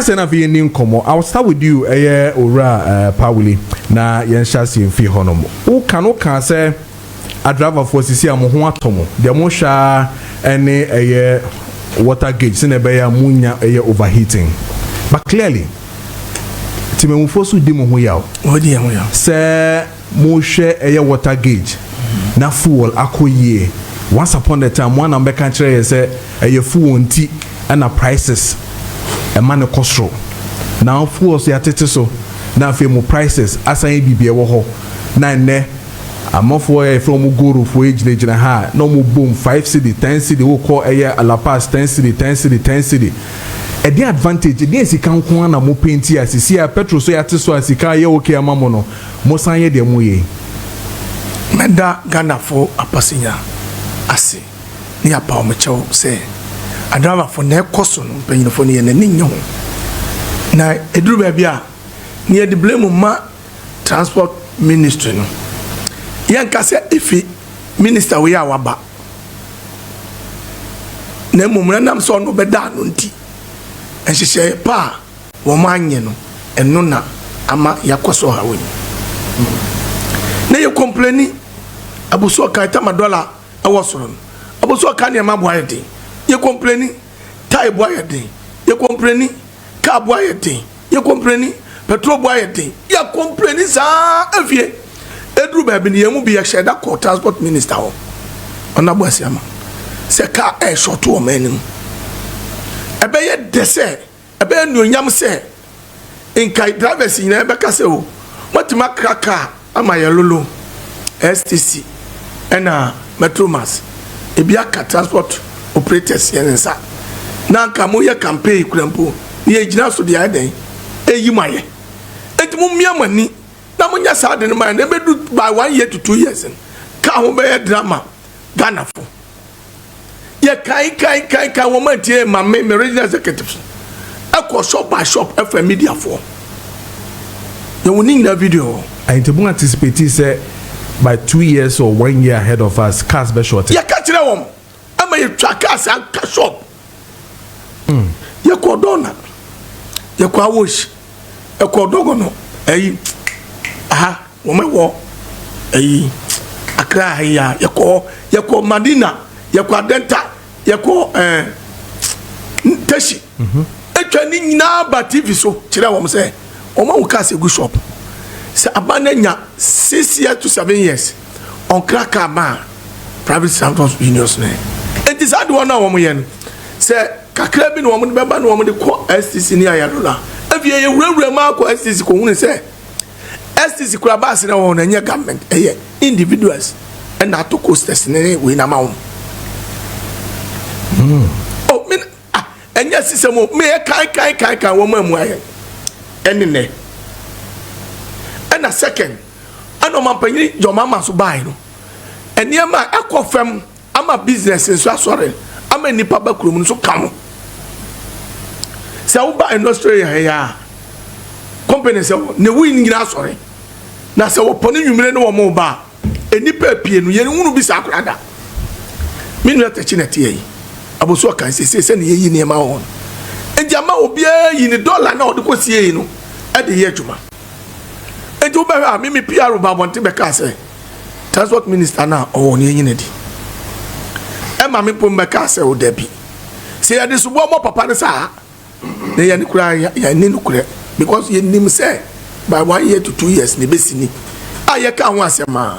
say na fi ni nkomo. I will start with you ora Pawuli na yen shasi fi honom. Who can say a driver for sisi amoho atomo. De mo sha ene water gauge se na be ya munya overheating. But clearly time mo fosu di mo ho yaw. Odi ho yaw. Say mo hwe water gauge na fuel akoyie. Once upon a time one am be kan kire say fuel nti and prices a man costro now fuel so yatete so na fe mo prices asan bibie wo ho na ne amofo from guru for ejina ha no mo boom 5 cedi 10 cedi wo call alapas 10 cedi 10 cedi 10 cedi e the advantage dey sika nko na mo penti asisi a petrol so yate so asika ye okay amamo no mo san ye de mo ye meda Ghana for apasinya ase ni apa o mechew say adrama for na ekoso no penyin for ne na ninyo na eduru ba bia ne de blame ma transport ministry no yanka se ifi minister we awaba na mumra nam so no beda no nti enhyehyɛ pa wo manye no eno na ama yakoso ha woni na ye complaini abuso ka tama dollar awosoro no abuso ka ne ma boaye den ye complaini tai boaye den ye complaini ka boaye den ye complaini petrol boaye den ye complaini sa afie edru ba bi ne yemu bi ye sheda ko transport minister ho ona boasi ama se ka short o manim ebe ye dese ebe nuonyam se inkai drivers yin ebe ka se o matima kraka ama ye lolo STC ena metromas ebi aka transport operators yensa na nka mo ye campaign kurampo ni ejina so de aden eyi maye etimu miamani na mo nya sa de no man ebe do by 1 year to 2 years ka ho be drama Ghana fo ye kai wo ma tie ma me regional executives akọ shop by shop FM media fo ye woni na video I anticipate say by 2 years or 1 year ahead of us, cars be short. Ya ka kire wom. Ama ye twa cars an ka shop. Ye ko dona. Ye ko awosh. E ko dogo no. Eyi. Aha, wo me wo. Eyi. Akra ya ye ko Madina, ye ko Adenta, ye ko Teshi. Etwa ni nyina ba TV so kire wom say, o ma wo cars e go shop. Se abananya 6 years to 7 years on cracker man private transport unions ne it is hard one na wo yen se kakra bi no wo de beba no wo de ko STC ni ayarola afie ye wurawura ma ko STC ko hunu se STC kura bass na wo na nye government individuals and ato coasters ne we na ma wo oh min enya system me kai wo ma mu aye enene and a second and on my penny your mama so buy no and near my echo fam I'm a business in so sorry I'm a nipa backroom so come so buy in Australia here company so ne win nyina sorry na se wo poni nwumre no mo ba enipa pie no ye hunu bi sa akrada me no tachi na tie yi aboso kan se ne yi ne ma won enja ma obi yi ni dollar na odiko sie yi no e de ye adwuma ejo ba mi PR ba bonte be ka say transport minister na o ni yin di e ma mi pom be ka say o da bi say ya de so bo mo papa ne sa ne ya ni kura ya ni nukure because ye nim say by 1 year to 2 years ne be sini a ye ka ho asema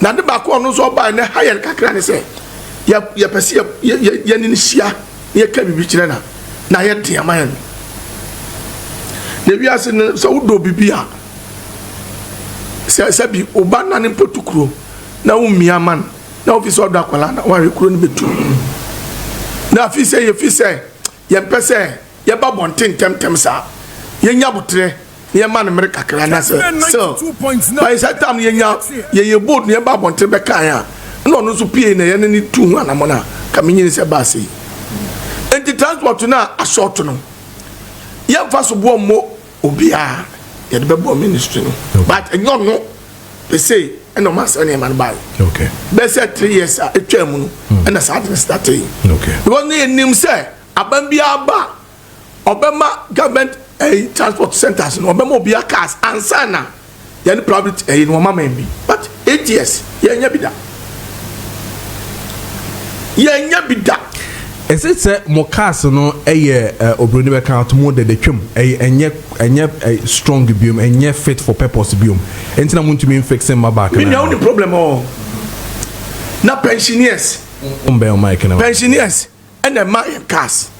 na de ba ko no so ba ne ha ye kakra ne say ya pese ya ni hia ye ka bibi kire na ye de amayan ne wi ase ne so do bibia se bi obana ne potukuro na umia man na office order akwala na wa rekuro ne betu na afise ye pese ye ba bonten temtem sa ye nya botre ye man mere kakra na so by that time ye board ne ba bonten be kan ya no no so pie na ye ne tu hu anamona kamenyi se ba sei enti transport na ashort no ye fa so bo mo obia ye de be ministry no but enyo no they say eno mas any man buy okay be say 3 years etwa mu no and start starting okay because ne nim say aban bia ba obema government transport centers no obema obi cars ansana yani private no mama mbi but 8 years yenya bida is it say mo cars no obroni be count more de twem enye strong biom enye fit for purpose biom entina muntu mi fixing my back me no problem na pensioners pensioners and the my cars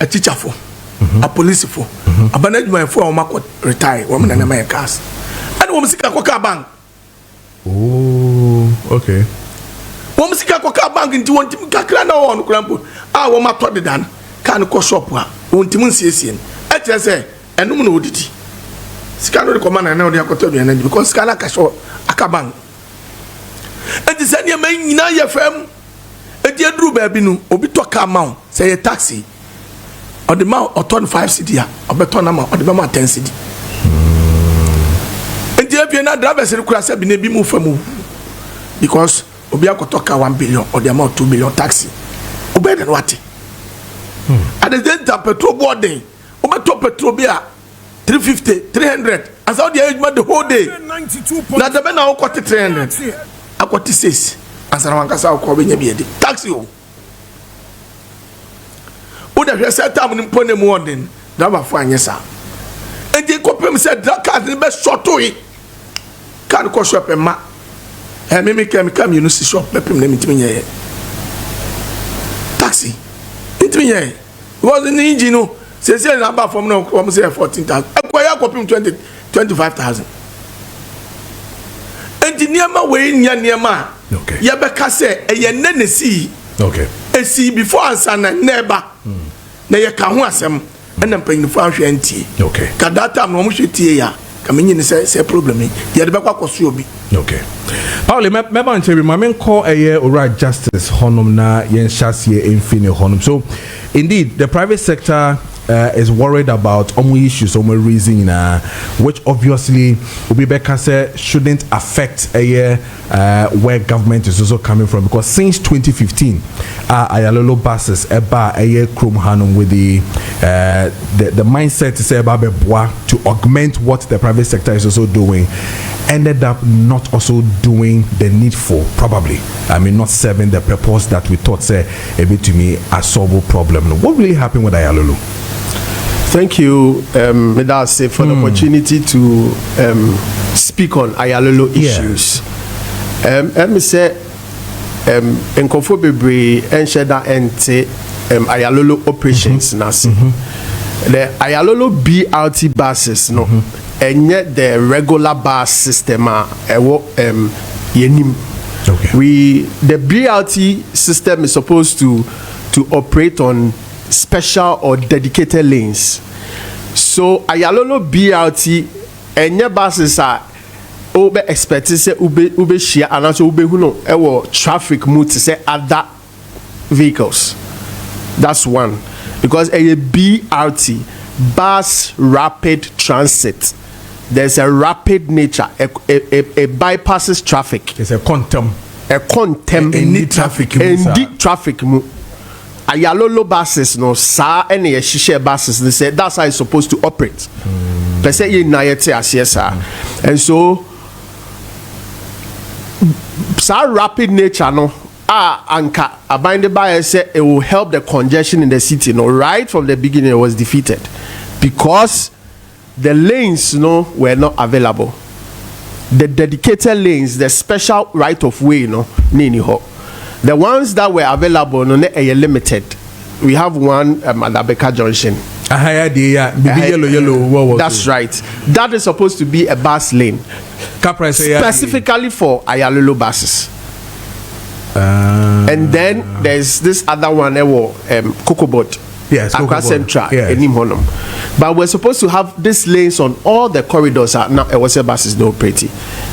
a teacher for a police for a management for a market retire woman and my cars and woman sika kwa bank. Oh, okay. Woman sika kwa bank into one team kakra na on krampo woman to the dan kan ko shop a won tim nsiesie e kire say enum na odidi sika no recommend na odi akoto do na because sika na kasho akabank enti se ne man nyina ye fam enti aduru ba bi no obi to car ma say ye taxi or the man or 25 cedi a obeto na ma or the man 10 cedi enti e na driver se kura se bi na bi mu fam because obi akoto car 1 billion or the amount 2 billion taxi obi den wate at the same time petrol boarding obeto petrol bi a 350 300 as how the age the whole day na the be na o 300 akwati 6 ansana wankasa ko be nya biede taxi o da hwe set time ni mpone mu odin driver fo anyesa enti ko pem se cars ni be shoto yi kan ko shop ma me kam you no si shop pem na mitimi nye taxi mitimi nye was in engine no say na ba from no come say 14,000 akwaya ko pem 25,000 enti niema we nya niema okay ya be ka se eye nenesi okay esi before answer na neighbor na ye ka ho asem na mpanyinfo ahwe antie okay ka data no mo hwetie ya ka menyi ni se problem ye de be kwakoso obi okay Paul me ban chebi ma men call ora justice honum na yen shasie enfini honum so indeed the private sector is worried about issues reason which obviously Obibeka said shouldn't affect where government is also coming from, because since 2015 Ayalolo buses eba Chrome Hanum with the mindset to say about to augment what the private sector is also doing, ended up not also doing the needful, probably not serving the purpose that we thought say a bit to me a solvable problem. What really happened with Ayalolo? Thank you, Medase, for the opportunity to speak on Ayalolo issues. Let me say, Nkofo Bebre Ensheda Ente Ayalolo operations nasi. The Ayalolo BRT buses no, and yet the regular bus system yenim. Okay. The BRT system is supposed to operate on special or dedicated lanes. So Ayalolo BRT enye buses are obe expect say ube share and also ube huno ewo traffic mood to say other vehicles. That's one. Because a BRT, bus rapid transit, there's a rapid nature, a bypasses traffic. It's a quantum any traffic Ayalolo buses no sa any shisha buses they say that's how it's supposed to operate. They say in Nayete Asiesa. And so sa rapid nature no anka abinded by say it will help the congestion in the city. No, right from the beginning it was defeated because the lanes were not available. The dedicated lanes, the special right of way nini ho. The ones that were available no are limited. We have one at Abeka Junction. Yellow. That's right. That is supposed to be a bus lane, specifically for Ayalolo buses. And then there's this other one, Kokobot. Yes, Accra Central. Yes. But we're supposed to have these lanes on all the corridors. Now, Ewose buses no pretty,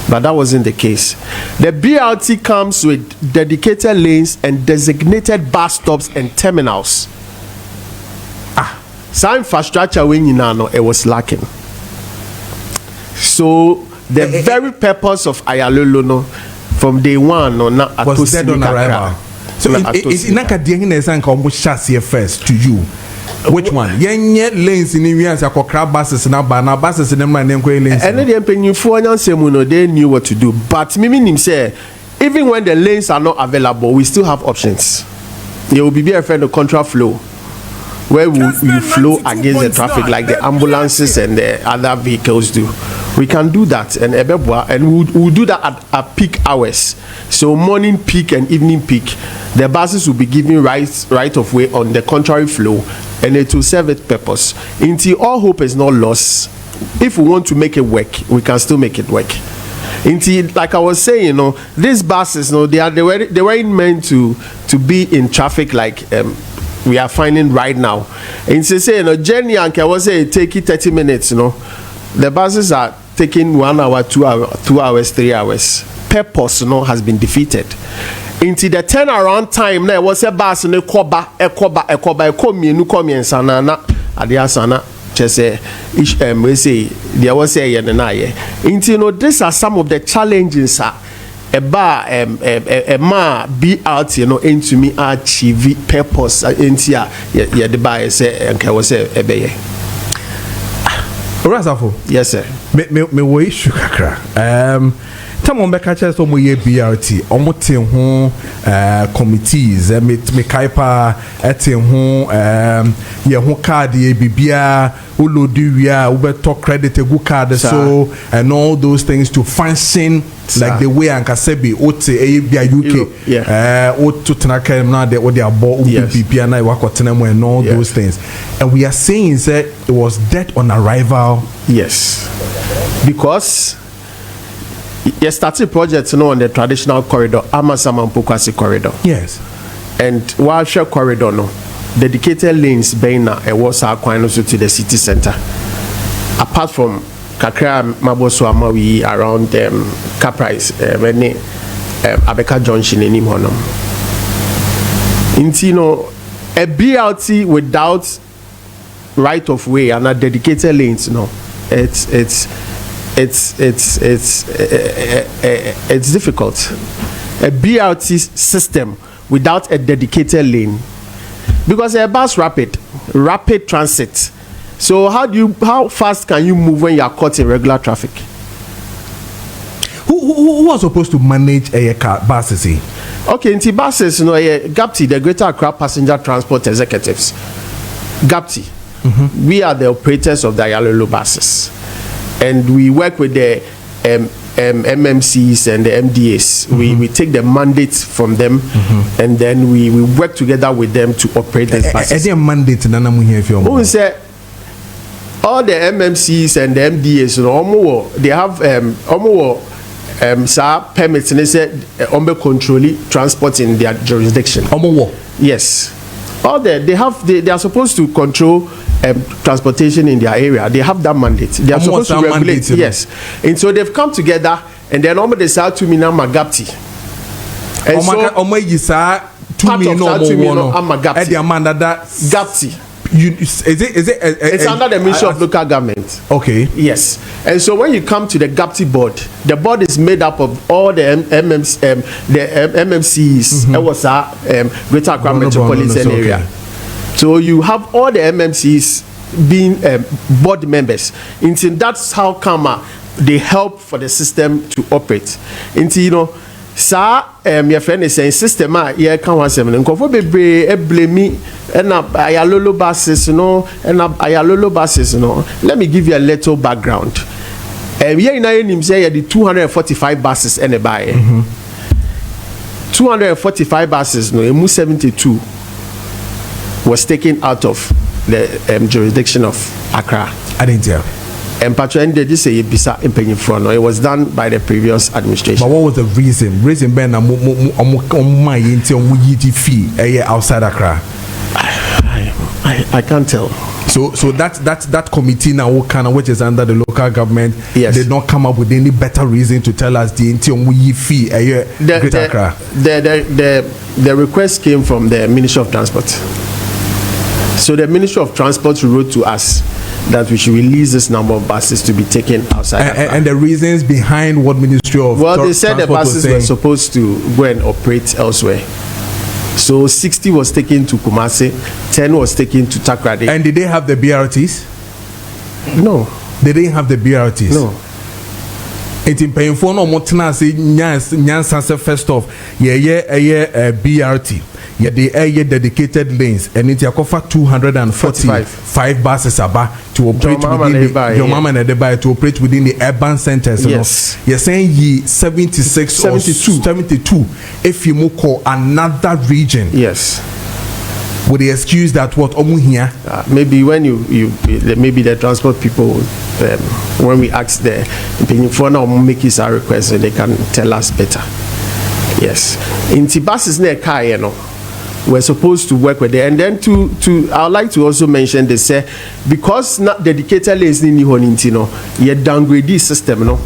but that wasn't the case. The BRT comes with dedicated lanes and designated bus stops and terminals. Some infrastructure when it was lacking. So the very purpose of Ayalolo from day one was dead on arrival. So it's not a first to you. Which one? Yenye lanes in the as a crab buses and buses in the man and lanes. And then penny for they knew what to do. But Mimi say, even when the lanes are not available, we still have options. There will be a friend of contra flow, where we flow against the traffic like the ambulances and the other vehicles do. We can do that, and we'll do that at peak hours. So morning peak and evening peak, the buses will be given right of way on the contrary flow, and it will serve its purpose. Until all hope is not lost, if we want to make it work, we can still make it work. Until, like I was saying, these buses, they weren't meant to be in traffic like we are finding right now. And to say, journey and I was say take it 30 minutes, the buses are taking 1 hour, 2 hours, 3 hours. Purpose, has been defeated. Into the turnaround time, there was a bus in a koba, sana. Just we say there was a into these are some of the challenges a be out into me achieve purpose into the buy say and was a Rasafo. Yes sir. Me we issue kakra. Time on back so mo ye BRT omo te ho committees me kaipa ete ho ye ho card ye bibia ulodi wia ubeto credit egu card so and all those things to function like the way ankasebi ote bia UK o to tenaka na de o de abo bibia na wakotena mo and all those things, and we are saying that it was dead on arrival. Yes, because you started projects on the traditional corridor, Amasaman Pokwasi corridor. Yes. And Walshire corridor, dedicated lanes, Baina, and was our also to the city center. Apart from Kakra Maboso Amawi around Caprice, Abeka Junction in Imhonom. Intino, a BLT without right of way and a dedicated lanes, it's difficult. A BRT system without a dedicated lane, because a bus rapid transit. So how fast can you move when you are caught in regular traffic? Who was supposed to manage a car buses? Okay, in buses, GAPTI, the Greater Accra Passenger Transport Executives. GAPTI, we are the operators of the Ayalolo buses. And we work with the MMCs and the MDAs. We take the mandates from them, and then we work together with them to operate these buses. Is there a mandate? Who say all the MMCs and the MDAs? They have permits and they say control transport in their jurisdiction. Yes, all they are supposed to control transportation in their area. They have that mandate. They are supposed to regulate. Yes, and so they've come together, and then almost they start to me now Magapti. And so part of Gapti. It's under the Ministry of Local Government. Okay. Yes. And so when you come to the GAPTI board, the board is made up of all the MMCs. It was Greater Accra Metropolitan Area. So you have all the MMCs being board members. And that's how come they help for the system to operate. And your friend is saying system can one seven and blame me and Ayalolo buses, and Ayalolo buses, Let me give you a little background. Here in Ayenim say the 245 buses and a buy. 245 buses, emu 72 was taken out of the jurisdiction of Accra. I didn't tell. And Patron did this say bisa in front. It was done by the previous administration. But what was the reason? Reason Ben my fee outside Accra. I can't tell. So that committee now which is under the local government, did not come up with any better reason to tell us the fee Greater Accra. The request came from the Ministry of Transport. So the Ministry of Transport wrote to us that we should release this number of buses to be taken outside. And the reasons behind what Ministry of they said the buses were supposed to go and operate elsewhere. So 60 was taken to Kumasi, 10 was taken to Takrady. And did they have the BRTs? No. They didn't have the BRTs? No. It's in painful no more tenancy, Nyansa first off, BRT. Yeah, they are dedicated lanes, and it's a cover 245 buses about to operate within your mama and Edeba to operate within the urban centers. Yes, you're saying 76 72 if you move call another region. Yes, with the excuse that what here maybe when you maybe the transport people when we ask the for now make his request and they can tell us better. Yes, in buses near car, you know. We're supposed to work with it, and then to I would like to also mention this because not dedicated lanes ni honintino ye downgrade this system no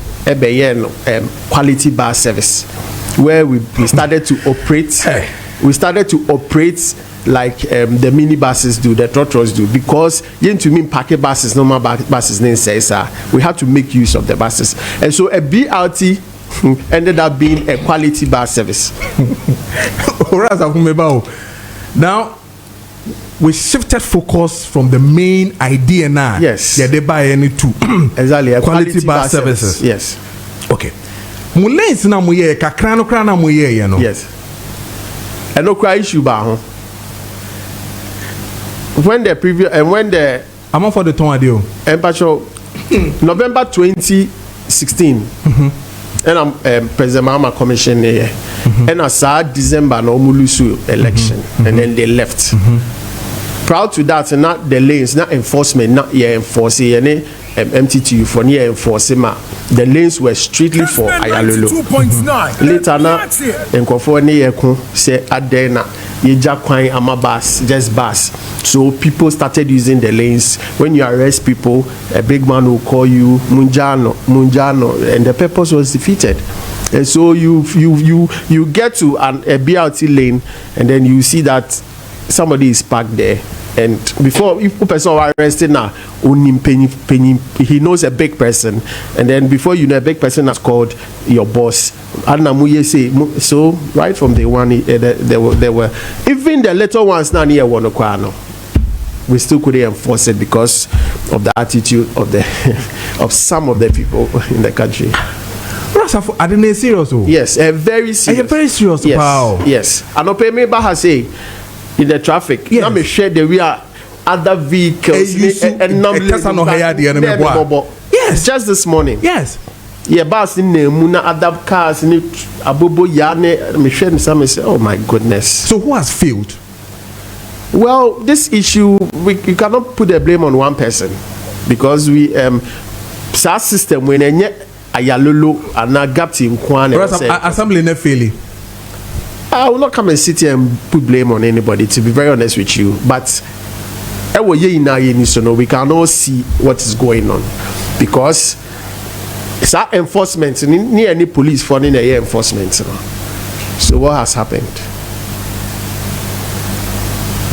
quality bus service where we started to operate like the mini buses do, the trotters do, because to mean packet buses, normal buses we had to make use of the buses, and so a BRT ended up being a quality bus service. Now, we shifted focus from the main idea now. Yes. Yeah, they buy any two. Exactly. Quality bus services. Yes. Okay. Mulens na muye kakrano krana muye you know. Yes. And no cry issue ba when the previous and when the I'm for the ton adio. November 2016. And I'm President Mahama commission here. And I saw December no Mulusu election, and then they left. Proud to that, and not the lanes, not enforcement, not enforcing any MTTU for near enforcing. The lanes were strictly for Ayalolo. Later now, and Kofoni say Adena, Yejakwai Amabas, just bus. So people started using the lanes. When you arrest people, a big man will call you Munjano, and the purpose was defeated. And so you get to a BRT lane, and then you see that somebody is parked there. And before if person are arrested now, he knows a big person, and then before you know, a big person has called your boss. So right from day one, there were even the little ones now near Wonokwano. We still couldn't enforce it because of the attitude of the of some of the people in the country. Are they serious? Yes, very serious. Are you very serious? Yes, wow. Yes. I know pay me back say in the traffic. Yes. Now me share the we are other vehicles and yes, just this morning. Yes. Yeah, bus in the Muna other cars in Abobo Yane me share some say, oh my goodness. So who has failed? Well, this issue we cannot put the blame on one person, because we SAR system when Ayalolo and Nagapti in Kwan assembly ne failing. I will not come and sit here and put blame on anybody, to be very honest with you. But we can all see what is going on, because it's our enforcement near any police for any enforcement. So what has happened?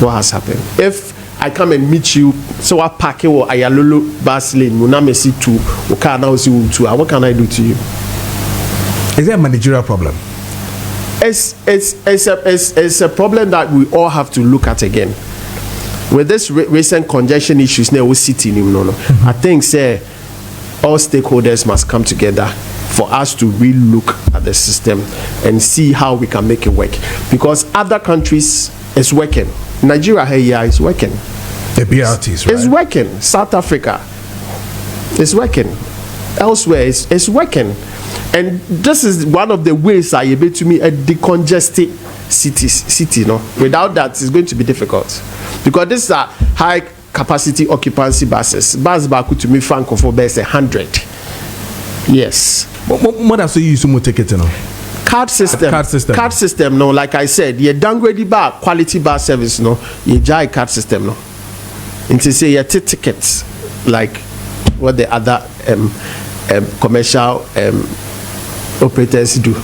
What has happened? If I come and meet you, so I pack you or Ayalolo bus lane, Munamesi to Okana to what can I do to you? Is there a managerial problem? It's a problem that we all have to look at again. With this recent congestion issues now, we city, I think all stakeholders must come together for us to really look at the system and see how we can make it work. Because other countries is working. Nigeria here is working. The BRTs, right? It's working. South Africa is working. Elsewhere it's working. And this is one of the ways I able to me a decongested city. No, without that it's going to be difficult, because these are high capacity occupancy buses. Bus back to me franco for base 100. Yes. What does you use to take it now? Card system. No, like I said, you downgrade bar quality bar service. No, you jai card system. No, and to say your tickets like what the other commercial operators do.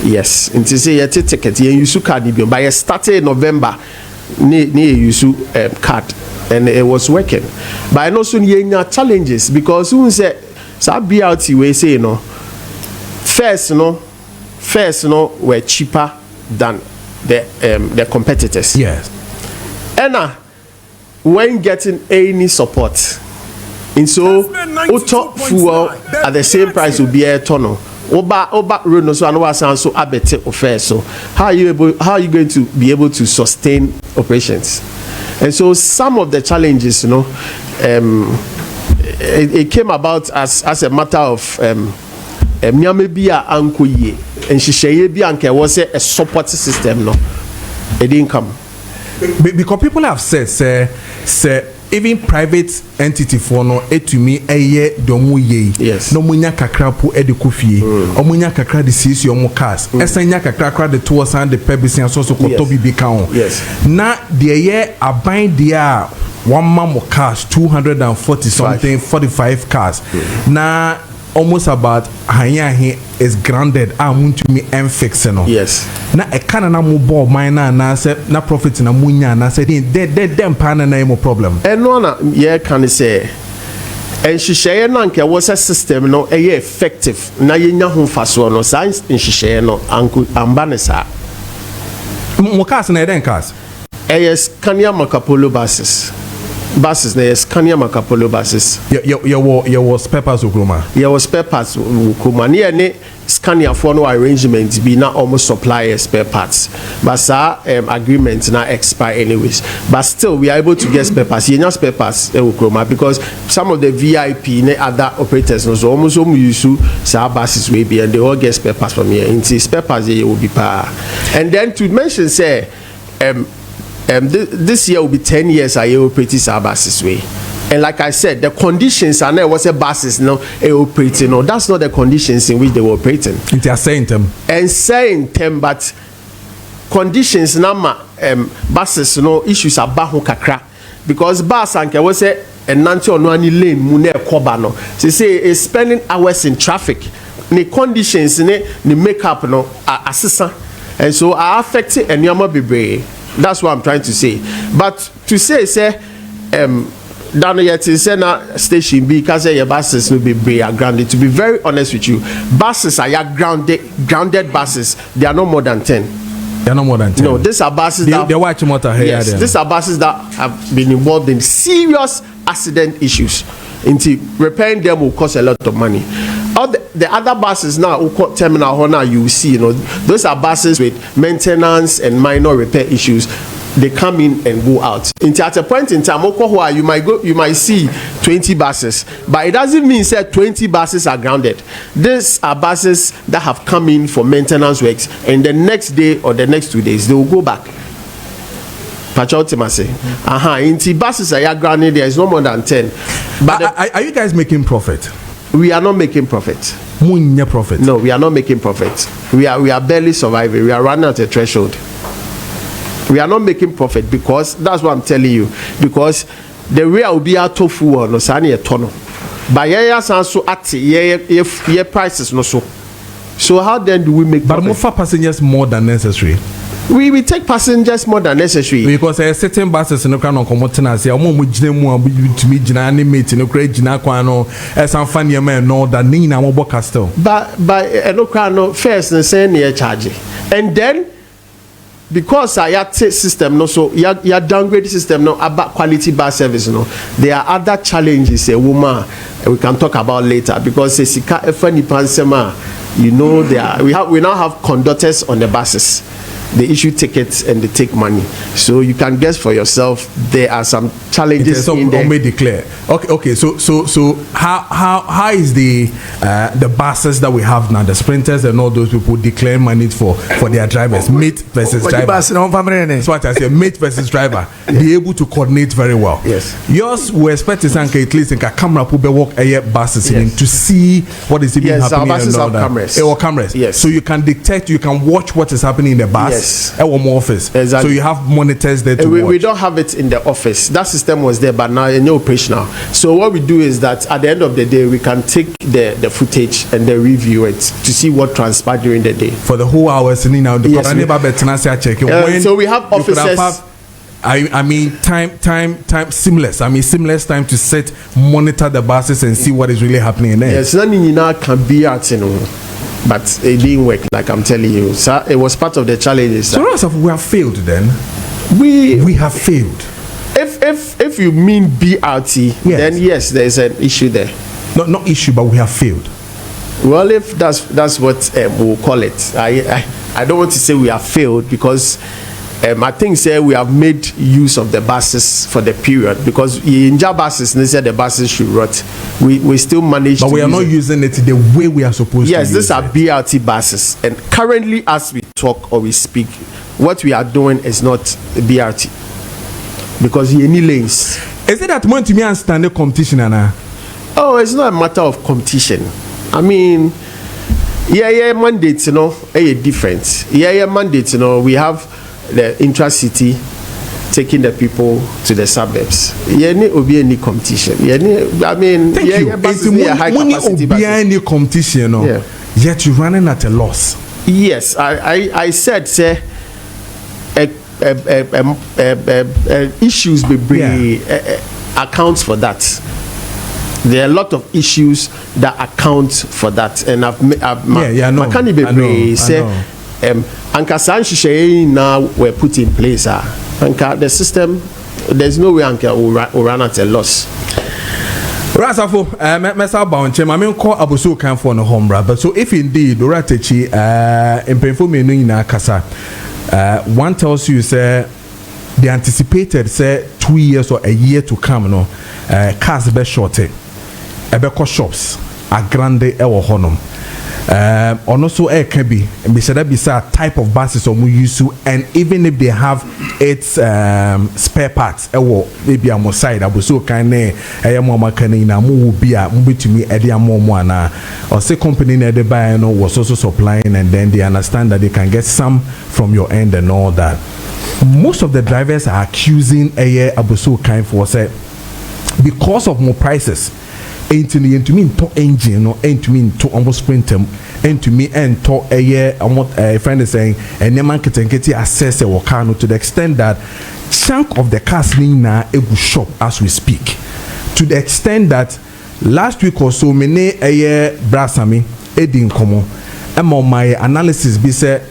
Yes, and to say your ticket, you use card. By a started November, near use card, and it was working. But I know soon you challenges, because who say so BRT we say first were cheaper than the competitors. Yes. And when getting any support, and so auto fuel at the same price will be a tonne. Oba Reno so and was so abete offer. So how are you going to be able to sustain operations? And so some of the challenges, it came about as a matter of nyame bia anko ye and hihye bia anka was a support system no. It didn't come. Because people have said say even private entity for no etumi eye domu ye. Yes. No munya kakra po edikofie. Omunya kakra de sisi omo cars. Esanya kakra de tours and the pebisian so koto bibi kan. Yes. Na de ye aban dia one man cars 240 something 45 cars. Na almost about Hanyahi is grounded. I want to me and fix no. Yes. Na a canana mobile miner na say na profit na munya na say them pan na no problem. And no na yeah can say and she share na nke was a system no effective na yenya ho faso no science in she share no anku ambanesa. Mo cars na den cars. Yes, Kenya Macapolo buses. Buses, yes, Kenya Macapolo buses. You was spare parts Ukruma. Yeah, was spare parts Ukruma. Near ne Scania for no arrangement be not almost supply spare parts. But our agreement now expire anyways. But still, we are able to get spare parts. You know spare parts Ukruma because some of the VIP ne other operators also almost use to buses way be and they all get spare parts from here. Into spare parts they will be par. And then to mention say this year will be 10 years I operating buses way. And like I said, the conditions are not was a buses no operating. No, that's not the conditions in which they were operating. They are saying them. And saying them, but conditions nama buses no issues are bahu kakra because bus anke was a nanti ono ani lane mune koba no. So say is spending hours in traffic. The conditions ne make up no assistant and so are affecting and yama be. That's what I'm trying to say. But to say down yet in Sena station B because your buses will be grounded. To be very honest with you, buses are grounded buses. They are no more than 10. They are no more than 10. No, these are buses that they're watching motor here. Yes, these are buses that have been involved in serious accident issues. Into repairing them will cost a lot of money. All the other buses now, terminal now you see, those are buses with maintenance and minor repair issues. They come in and go out. At a point in time, you might see 20 buses, but it doesn't mean that 20 buses are grounded. These are buses that have come in for maintenance works, and the next day or the next 2 days they will go back. Into buses are grounded. There is no more than 10. But are you guys making profit? We are not making profit. Profit. No, we are not making profit. We are barely surviving. We are running at a threshold. We are not making profit because that's what I'm telling you. Because the way will be a tofu or no sani a tono. But yeah, so at yeah prices no so. So how then do we make? But more for passengers more than necessary. We take passengers more than necessary because certain buses no can come out na say omo mo gine mu abutumi gina animate no kra gina kwan no some funny man no that ni na mo boka still but no kra no first and say na charge and then because I system no so ya downgrade system no about quality bus service no there are other challenges a woman we can talk about later because sika efani pansema we now have conductors on the buses. They issue tickets and they take money. So you can guess for yourself there are some challenges in there. Declare. Okay. So how is the buses that we have now, the sprinters and all those people declare money for their drivers, mate versus driver? That's what I say, mate versus driver. Be able to coordinate very well. Yes. Yours we expect at least in a camera put work buses to see what is even happening. Yes, our buses have cameras. Cameras. Yes. So you can detect, you can watch what is happening in the bus. Yes. Office. Exactly. So you have monitors there to watch. We don't have it in the office. That system was there, but now it's operational. So what we do is that at the end of the day, we can take the footage and then review it to see what transpired during the day. For the whole hours, so we have officers. I mean time seamless. Seamless time to monitor the buses and see what is really happening in there. Yes, can be at but it didn't work. Like I'm telling you, so it was part of the challenges. So as of we have failed, then we have failed. If you mean BRT, then yes, there is an issue there. Not issue, but we have failed. Well, if that's what we'll call it. I don't want to say we have failed because I think we have made use of the buses for the period, because in buses they said the buses should rot. We still manage, but we are not using it the way we are supposed to. Yes, these are BRT buses, and currently as we talk or we speak, what we are doing is not BRT because you need lanes. Is it that want to me understand the competition, Anna? Oh, it's not a matter of competition. I mean, mandates, different. Mandates, we have the intra-city taking the people to the suburbs. Will be any competition. I mean, thank you. Any competition, yet you're running at a loss. Yes, I said, say, issues be accounts for that. There are a lot of issues that account for that, and I can't be say Anka Sanchi now were put in place. Anka the system, there's no way Anka will run at a loss. Rasafo, mesa bounce, I mean, call Abuso can for no home, but so if indeed Oratechi in painful meaning na kasa, one tells you say they anticipated say 2 years or a year to come, no, cars be shorted. Ebeko shops are grande ewo honum. Also can be a type of buses or use to, and even if they have its spare parts maybe a more side so kind of to me or say company they buy was also supplying, and then they understand that they can get some from your end and all that. Most of the drivers are accusing Abuso kind for say because of more prices. To me to engine no to me to almost sprinter to me and to a year a friend is saying and man can access a car to the extent that chunk of the cars na a shop as we speak, to the extent that last week or so many a year brasami edin komo and my analysis be said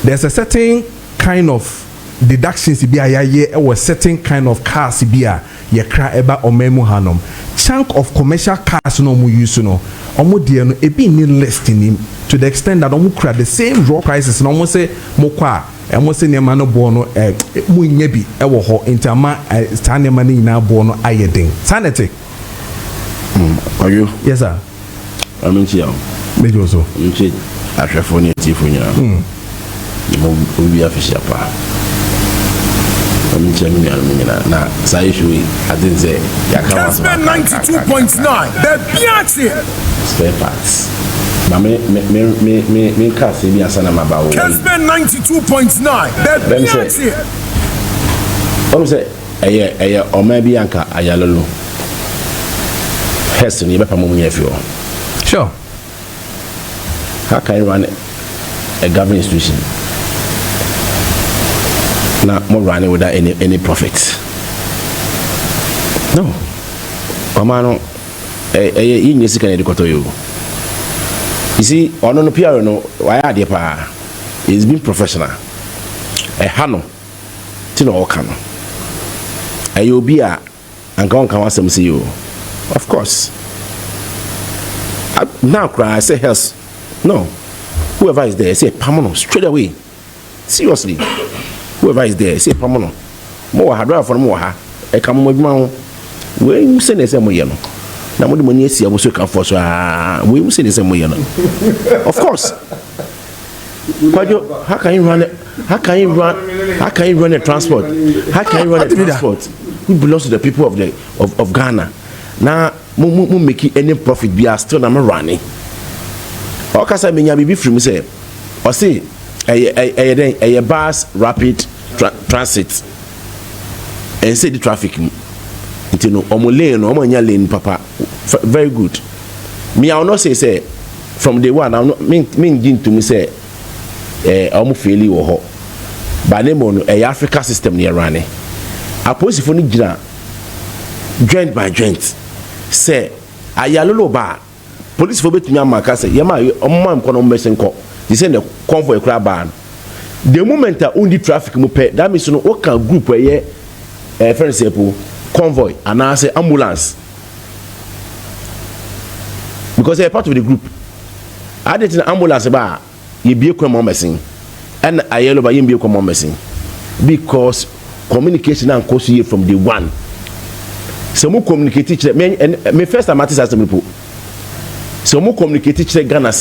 there's a certain kind of deductions be a year or certain kind of cars be a ye cry eba omemu hanom chunk of commercial cars no mu use no omo de no e be in listing him to the extent that omo cry the same raw prices no omo say mo kwa e mo say nema no bo no mu nya bi e wo ho intama sta nema ni na bo no ayeden sanity. Are you? Yes sir. I'm in here. Maybe also nchi ahwefo ne tifunya mo obi afishia pa. Na say I didn't say Kessben 92.9 the BRT spare parts. Me car say be asana mabawo. Kessben 92.9 the BRT. What say o ma bi anka ayalolo. Heston you be pa mo nyefio. Sure. How can you run a government institution? Not more running without any profit. No. Omano you see, on the PR no why are they pa? It's been professional. A hano tino okano. You be a and go on can want some see you. Of course. Now cry I say yes. No. Whoever is there, say Pamono straight away. Seriously. Whoever is there, say Pamono. More hard for more ha. I come with my when you send the same way. Now, what the money is, I was looking for. So, we will say the same way. Of course. How can you run it? How can you run a transport? How can you run a transport? Who belongs to the people of Ghana? Now, make any profit be still not running. Or can I mean, be free? Say, or say, a bus rapid transit and say the traffic. You know, lane, papa. Very good. Me, I will not say from day one. I'm not mean to me say I'm fairly or hot. But name on a Africa system near running. I pose if only joint by joint. Say, I yellow bar police for betumi amaka say yema omma mko no mbesenko they say the convoy kra ban the moment a undi traffic mu pe that means no what can group where for example convoy and I say ambulance because they are part of the group I did an ambulance ba ye be kwa messing and ayelo ba ye be kwa messing because communication and course here from the one so mo communicate me first time artist as people so mo communicate to Ghana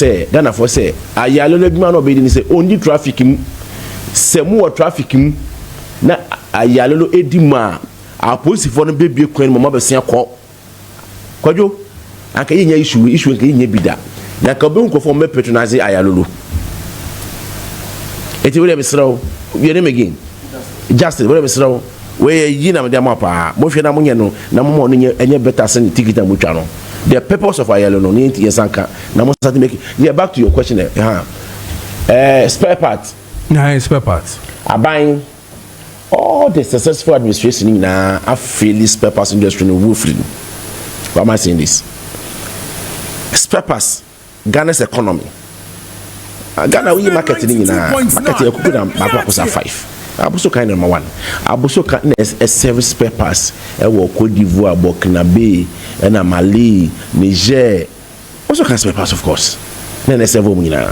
for say ayalo no bima no be ni say only traffic mu se mo traffic mu na ayalo no edima a police for no be kwan mo be sen kwadwo aka yenya issue nke yenya bida na ka be nko for me patronize ayalo lo eti we be sraw we name again justice we be sraw we yi na me dem apa mo hwe na mo nye no na mo no enye better sen ticket mo twa no the purpose of ayalo no ni yesanka na mo start make yeah back to your question spare parts spare parts aban all the successful administration na afeli spare parts industry no woefully why am I saying this spare parts Ghana's economy Ghana we market ni na market e kuku na bakosa 5 abuso kind number 1 abuso kan a service spare parts e wo Côte d'Ivoire Burkina Faso and Mali Niger also can spare parts of course na serve mu nyina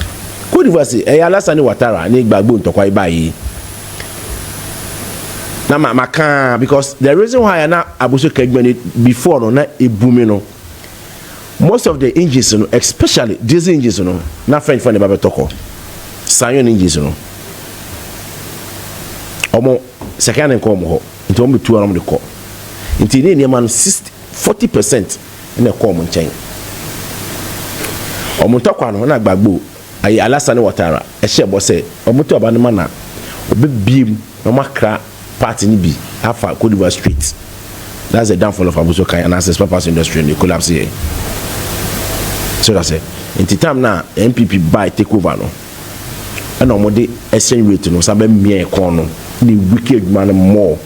Côte d'Ivoire say e Alassane Ouattara ni gbagbo ntokwa ibayi na maka because the reason why na abuso Kessben before no na ebumi no most of the engines no especially diesel engines no na French for the babetoko Sanyon engines no omo second nko omo ho nti omo tu omo de ko nti ne man 40% na ko omo nchen omo tokwa no na gbagbo ayi Alassane Ouattara e hye bo se omo to aba ne mana obebiem no makra party ni bi afa Côte d'Ivoire street that's the downfall of Abuso Kan and access purpose industry in the collapse here so that's it nti time na MPP buy take over no and omo de exchange rate no sabe mie kon no ni wicked man more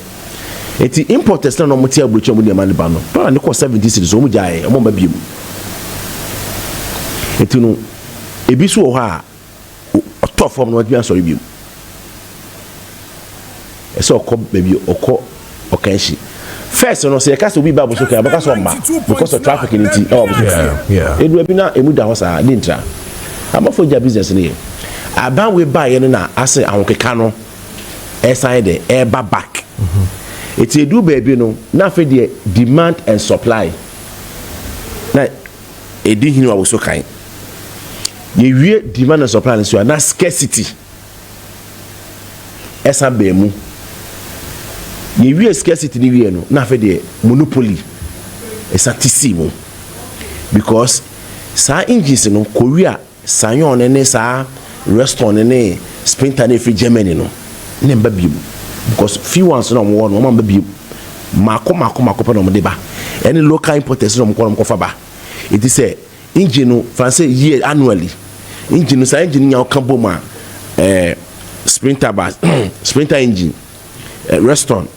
eti importers na omo ti abrochi omo de man ba no para ne ko 70 cities omo jae omo ba biem eti no ebi so ho a top form no bi ansori biem eso ko baby oko okanshi first no say cast obi ba Abuso Kan because of ma because of traffic in it yeah edu abi na emu da ho sa dintra amafo ja business ni aban we buy no na ase ahokeka no side the air back it edu baby no na fe the demand and supply na edi hinu Abuso Kan ye wie demand and supply so na scarcity esa be mu ye wie scarcity ni wie no na fe de monopoly esatissimo because sa engines no Korea Sanyon ne sa restaurant ne Sprinter ne free Germany no ne mba biem because few ones no mo no mba biem mako pa no mo de ba any local importers no mo ko fa ba it is say engine no français year annually engine no sa engine nya o kan bo ma Sprinter bus Sprinter engine restaurant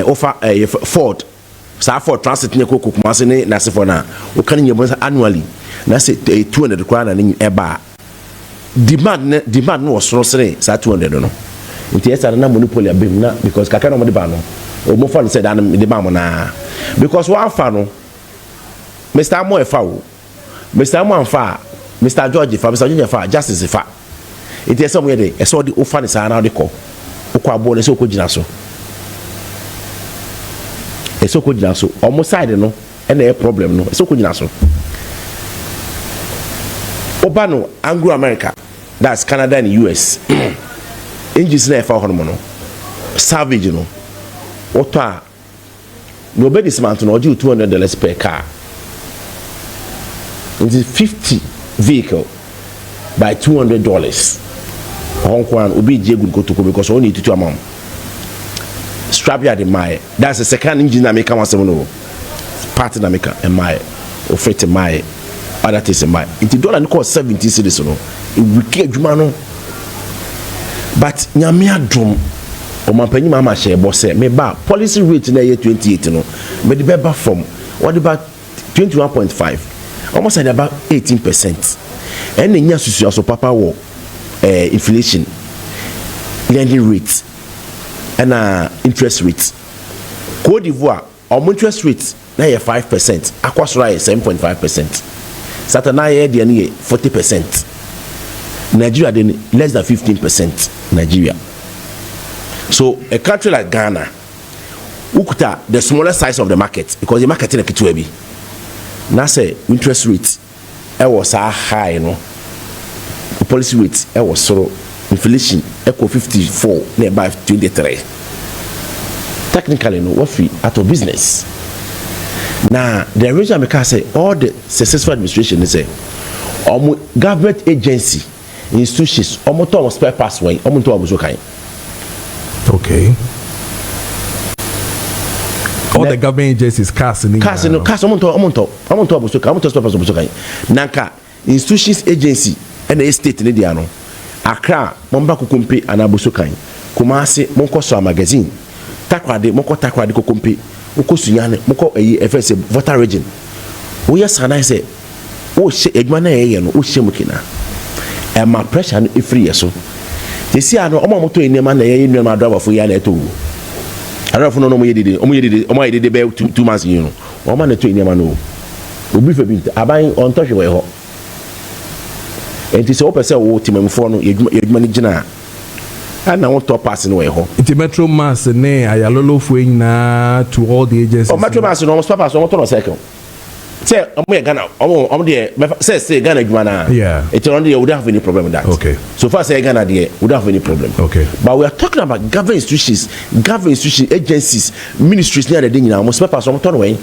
offer Ford sa Ford transit ne kokoko mase ne na se for na o kan nye bonsa annually na se 200 kwa na ne eba demand no osoro sere sa 200 no nti esa na monopoly abem na because kaka no mo de ba no o mo fa no say da no de ba mo na because one fa no Mr. Mo fa o Mr. Mo fa Mr. George fa Mr. George fa justice fa nti esa mo ye de esa o de o fa ne sa na o de ko o kwa bo ne se o ko gina so esoko gina so omo side no and a problem no esoko gina so obano Anglo America that's Canada and US engines na fa hono no Savage no oto no be dismount no oju $200 per car it is 50 vehicle by $200 Hong Kong obi je good go to because only to amount strap ya the my that's the second engine that make am no part na make am my o fit my other things my it dollar no cost 70 cedis no we ke adwuma no but nyame adom o mampanyi mama share boss me ba policy rate na ye 28 no me the beba from what about 21.5 almost at about 18%. And then yes, also papa war inflation, lending rates, and interest rates. Cote d'Ivoire, our interest rates now 5%, Aquasra 7.5%. Satana the 40%. Nigeria then less than 15%. Nigeria. So a country like Ghana, ukuta the smaller size of the market because the market in a kitwebi. Now say interest rate, it was high, you know. The policy rate, it was so inflation, equal 54, nearby 23. Technically, no, what free out of business. Now the reason I say all the successful administration is say, government agency, institutions, almost spare pass way, almost to kind. Okay. All the government agencies cast in cast no cast I'm on top nanka institutions agency and the state in the ano Accra momba kukumpe anaboso kan Kumasi monko so magazine takwade monko takwade kokumpe ukosunyane monko FS voter region we sana say o she edwa na ye no o she mukina e ma pressure no free yeso they see ano omo moto enema na ye nua ma do abafo ya na eto I don't know omo yedede be 2 months you know omo na to enema no obi fe bi aban on touch we ho enti se o pese wo timamfo no yeduma ni gina ana won top pass no we ho enti metro mass ne ayalolo fo nyina to all the agencies o metro mass no papa so to no cycle say omo ye Ghana omo de say Ghana adwuma na yeah it on there would have any problem with that okay so far say Ghana there would have any problem okay but we are talking about government institutions agencies ministries near the thing now most papers on turn away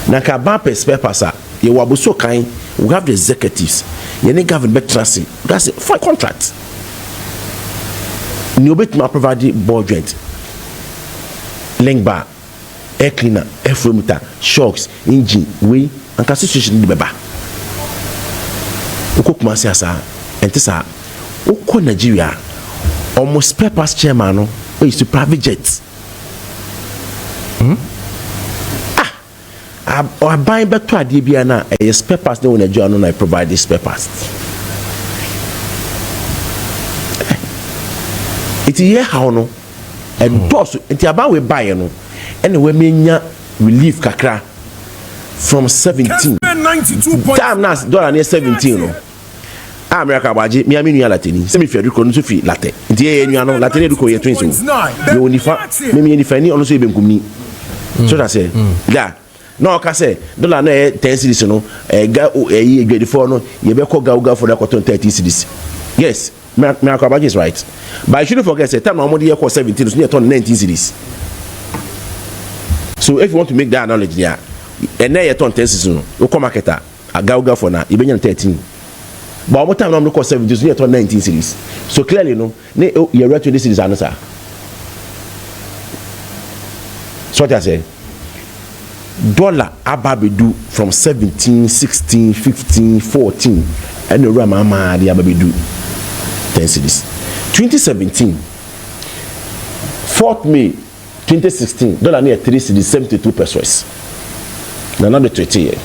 na ka ba spare pasa ye wabuso kan we have the executives ye ne government trust that's it for contract ni obet ma provide budget link bar air cleaner air meter shocks engine we and ka situation di beba ukokuma sia sa entisa ukọ Nigeria almost spare parts chairman no we used to private jet or buying back to ade bia na spare parts no Nigeria no na provide the spare parts it here how no and those enti aba we buy no and we menya relief kakra from 17 time now dollar near 17 no America baje mi aminu ya latini se mi fi eduko no so fi late nti ye enu ano latini eduko ye twins yo nifa me nifa ni ono so ebe nkumni so that say yeah no ka say dollar na 10 cedis no ga edwedifo no ye be ko ga for the 30 cedis yes America baje is right but you shouldn't forget say time na mo de ye ko 17 so near 19 cedis so if you want to make that knowledge there and then you turn 10 cedis no you come marketer ga for na e be 13 but almost time no cost 70 so you turn 19 cedis so clearly no you read 20 cedis answer so what I say dollar ababedu from 17 16 15 14 and the mama the ababedu 10 cedis 2017 4th May 2016 dollar near 3 cedis 72 pesos now not the 30 year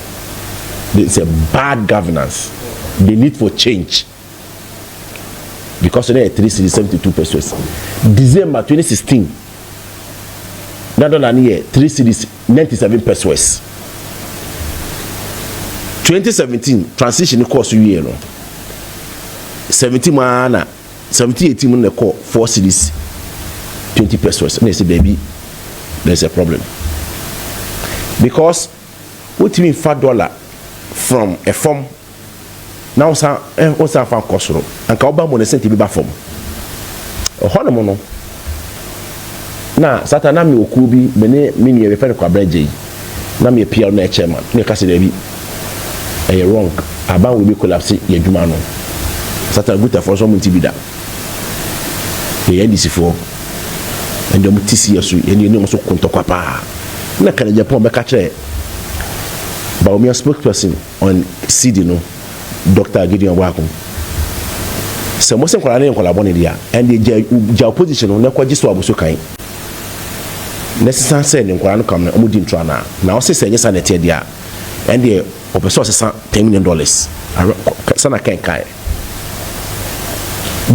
it's a bad governance the need for change because near 3 cedis 72 pesos December 2016 that dollar near 3 cedis 97 pesos 2017 transition course year no 17 mana 17 18 na call 4 cedis 20 pesos and they say baby there's a problem because what you mean $5 from a form now sa fan kosoro and ka oba mo na senti bi ba form ohono mo no na satana mi oku bi me ne mi ni e fe kwa braje na me pia na chairman me ka se da bi e wrong aba we be collapse ye dwuma no satana guta for so mo ti bi da ye ndisi for and the mutisi yasu ye ni mo so kontokwa pa na kana Japan be ka kire ba o mi spokesperson on CD no Dr. Gideon Wako se mo se nkwala ne nkwala boni dia and the opposition no kwa jiso abuso kan necessary say ne nkwala no kam na omudi ntro na o se se nyesa na tie dia and the or resources $10 million. Sana can kai.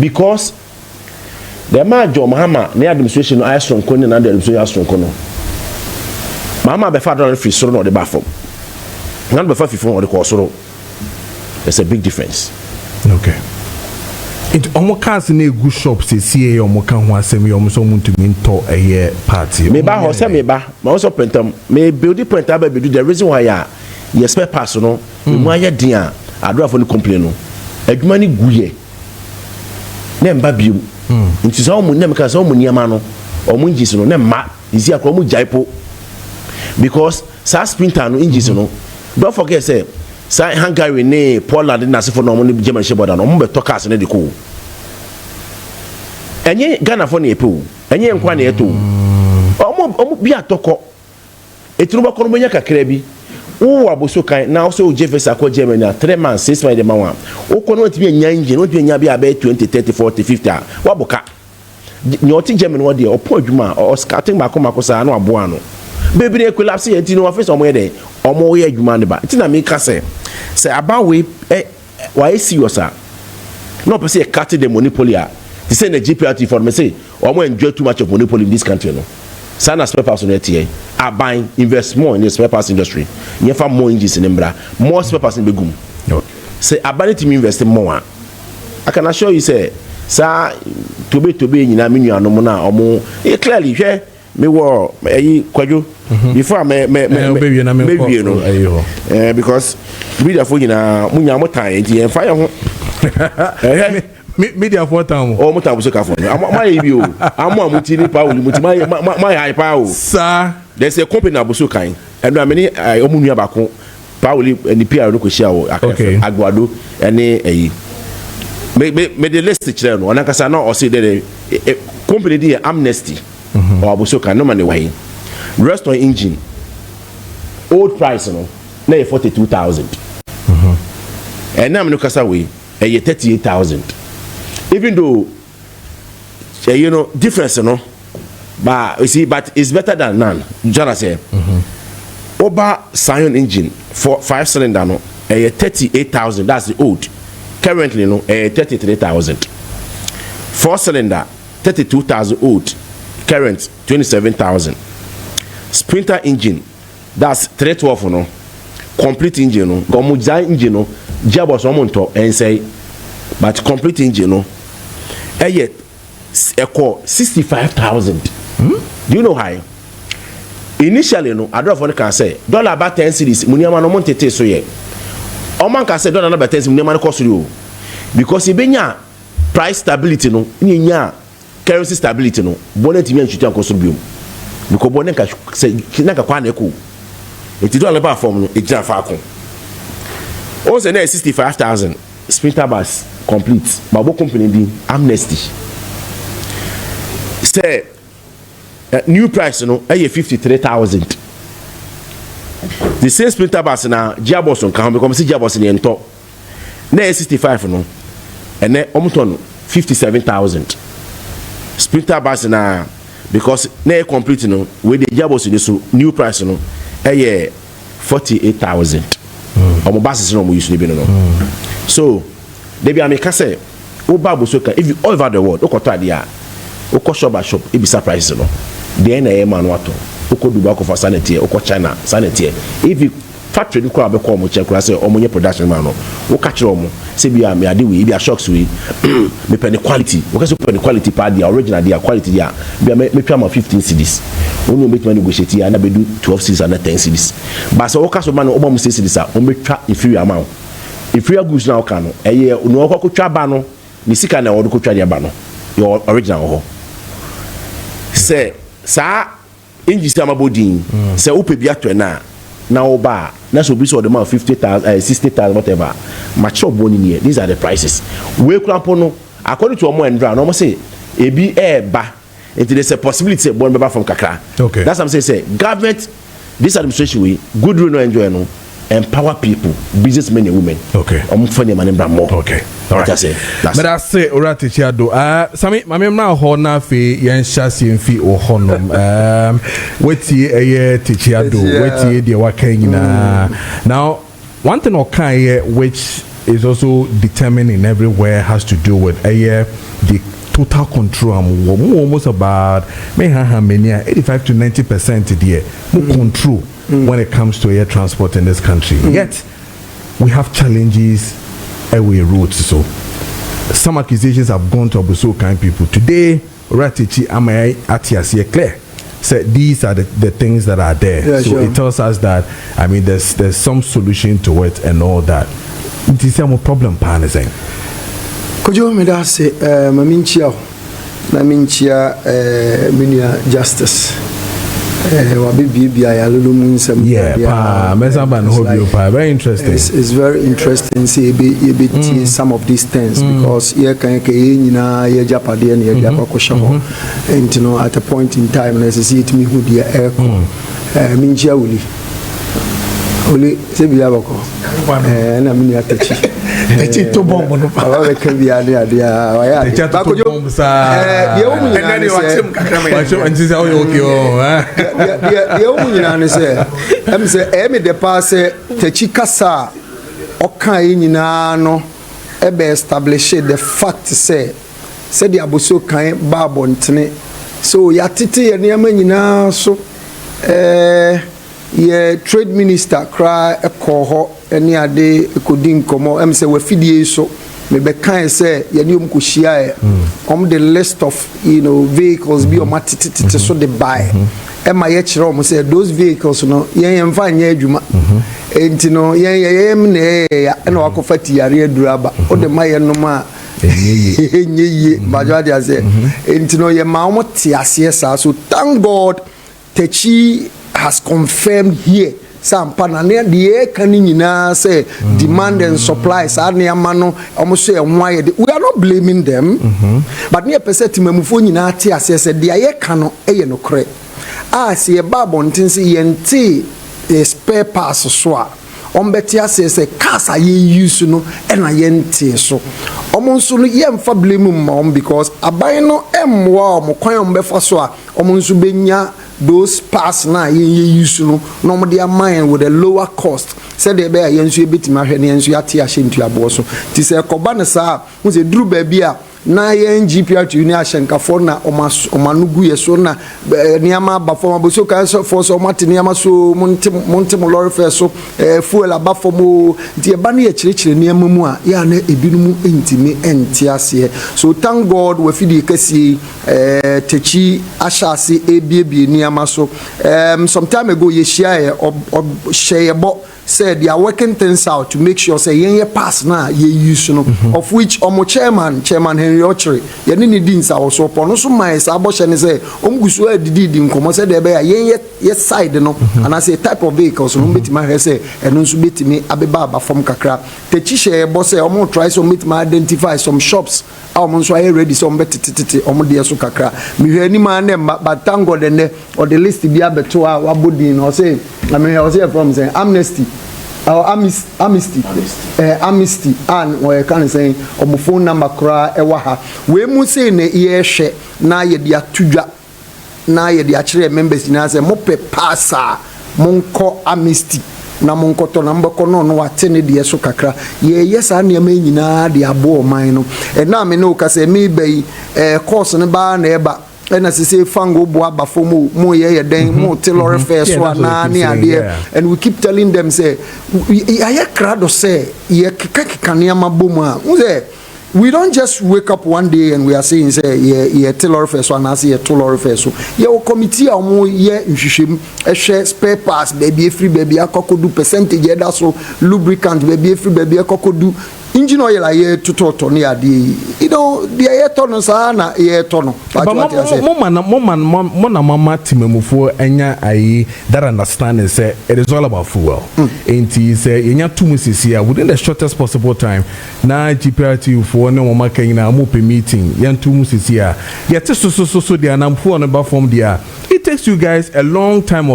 Because the man John Mahama, the administration I strong corner and the administration I strong corner. Mahama be father free so no the bathroom. Not before or the course. There's a big difference. Okay. It omo cars in a good shop say see omo kan ho asem yo so muntu minto a party. Me ba ho say me ba, ma also printer me build the printer ba be do the reason why ya yes spare parts no mu aye din a adura for no complain no. Adwuma ni guye. Na mba biu. Nti so omo na me ka so omo niama no, omo engines no na ma isi akwa omo jaipo. Because sa sprinter no engines no, don't forget say say Hungary ne Poland na se for no mo German sheboda no mo be tokas na de ko. Enye Ghana for na epo. Enye nkwa na eto. Omo bi atoko. Etinu ba kono benya kakra bi. Wo aboso kan na so Jeffers akọ Germany 3 months 6 months de manwa. Wo kono ntimi nya engine, wo ntimi nya bi abe 20 30 40 50. Wa boka. Nyoti Germany wo de opo adwuma o scouting ba koma kosa na aboa no. Baby collapse yenti no office omo ye omo ye adwuma ne ba. Ntina me ka say about we why serious ah. No person e cut the monopoly ah. They say the GPRT for me say omo enjoy too much of monopoly in this country no. Sana spare parts on here are buying invest more in the spare parts industry. You have more engines in Embra, more spare parts in Begum. Say ability to invest more. I can assure you say sa to be nyina menu anomo na omo clearly hwe me wo kwadwo before me baby na me no because media for nyina munya motan enti en fa ye ho media for time o motan so ka for ma ye bi o amuti ni pa o muti ma high pa o sir there's a company abuso kan and I mean omu nua bako pa o ni PR no ko share o agwado ene me the list kire no onakasa na o say the company dey amnesty or abuso kan no man way restaurant engine old price no na 42,000 and now no kasa we 38,000 even though you know difference no but you see but it's better than none Jana say Oba Scion engine for 5-cylinder no 38,000 that's the old currently no 33,000 4-cylinder 32,000 old current 27,000 Sprinter engine that's 312 no complete engine no gomu design engine no jabo so monto and say but complete engine no yet equal 65,000 do you know how initially no adolfo can say dollar about 10 cedis muniama no montete so ye o man can say dollar about 10 muniama no cost you because e benya price stability no nya currency stability no bonnet mi anchutu ankoso biom because bonnet ka say na ka kwa na eko enti dollar ba form no e gira fa akon o say na 65,000 sprinter bus complete babo company di amnesty say new price no 53,000 the same sprinter bus na gearbox on kan because see gearbox ni ento na 65 no ene omoton 57,000 sprinter bus na because na complete no we the gearbox ni so new price no 48,000 omo buses no mo use ni bi no so they be ameka say o babo so kan if you all over the world o ko to ade a o ko shop by shop e be surprise no the na man wato o ko Dubai ko for sanity o ko China sanity if you factory ni ko abeko mo check say o mo nye production man no o ka kire o mo say bi am ade we bi a shocks we me penny quality o ka so penny quality pa dia original dia quality dia bi me twa ma 15 cedis o no bet man negotiate ya na be do 12 cedis and 10 cedis but so o ka so man o ma mo 6 cedis a o me twa inferior amount inferior goods na o ka no eye no o ko twa ba no ni sika na o do ko twa dia ba no your original ho say sa engine sama bodin say ope bia to na oba na so be so the man 50,000 60,000 whatever match up boni here these are the prices we krampo no according to omo endra no say ebi ba into there's a possibility say born beba from kakra okay that's what I'm saying say government this administration we good rule no enjoy no empower people businessmen and women okay funny man bra more okay all right but I say ora techiado sami mame mra ho na fe yen hyase mfi o honom weti eye techiado weti de waka nyina now one thing okay which is also determining everywhere has to do with the total control. Almost about 85 to 90% there control when it comes to air transport in this country. Yet we have challenges away roads. So some accusations have gone to Abuso kind people. Today, Ratichi Amai Atiasi clear. So these are the things that are there. Yeah, so sure. it tells us that there's some solution to it and all that. It is a problem pan saying. Could you me that say Maminchia Minia Justice? Very interesting. It's very interesting. See, some of these things because here can Japadi and and you know at a point in time, as I see it, me who the air Minchia Uli Sebiabako and I'm in the to bomb. I can be idea. The only say, I'm say, Emi de passe, Techicasa, Okai Ninano, Ebe establish the fact say, said the Abuso Kain Barbon Tene. So Yatiti and Yamanina, so ye trade minister cry a coho any ade couldn't come out. Say we feed so maybe can say Yanium Kushia the list of vehicles be matiti so they buy. And my rom say those vehicles no yen fine juma and and walk of fatty draba or the Maya no ma Bajadia say and ye mama tiasiesa so thank God Techi has confirmed here some panane the can say demand and supply almost say why we are not blaming them but near percent memufo nyina ate ase say the aye kano eye no kre see a babontin say yente spare parts so a ombeti ase say cars aye use no e na yente so omonso no yemfa blame mom because aban no emwa omkwan ombefa so a omonso benya those parts na use no normally a mine with a lower cost said they be yensu bit ma hwe ne yensu ate ahye ntu abo so ti se koba ne sa wo se duru ba bia na yen GPR uni ahyenkafo na omanugu yeso na niama abafo maboso kan for so mate niama so monte mo lorry fare so fuel abafo mo ti e ba na ye kirekire niama mu a ya na ebinumu entimi entiase so thank God we fidi kesi techi ashase ebiebie niama so some time ago ye share sheyebo said they are working things out to make sure say yen pass na ye use no of which chairman Henry Ochre ye ni dins also upon so my saboshe ne say omgusu adidi di nkomo say dey be yen side no and as a type of vehicles no betima he say eno nso betimi abeba aba from kakra techi share boss say omo try so betima identify some shops omo nso are ready so betititi omo de so kakra mi hwe ni ma na but thank God and or the list bi abeto a wabodi no say I mean I was here from saying amnesty amnesty and we can say omo phone number kra ewa ha we mu say na ye hwe na ye dia tudwa na ye dia kire members na say mo pe passa monko amnesty na monkoto na mbako no wate ne de so kakra ye yesa na ma nyina de abo man no na me no ka say me be course ne ba na eba and as I say, fango boa bafomo mo ye den mo telore first one na ni ade and we keep telling them say aye crowd say ye keka niama boma we don't just wake up one day and we are saying say ye telore first one na say ye telore first so ye committee omo ye nhwehwem ehwe spare parts baby free baby akokodu percentage that so lubricant baby free baby akokodu engine oil aye tutoto ni ade the aye tono sa na ye tono but mama timemufo enya aye that understanding say it is all about fuel enti say enya tumusisi within the shortest possible time na GPRT for no mama kenya mo pe meeting yan tumusisi ya so the anampo on ba form dia it takes you guys a long time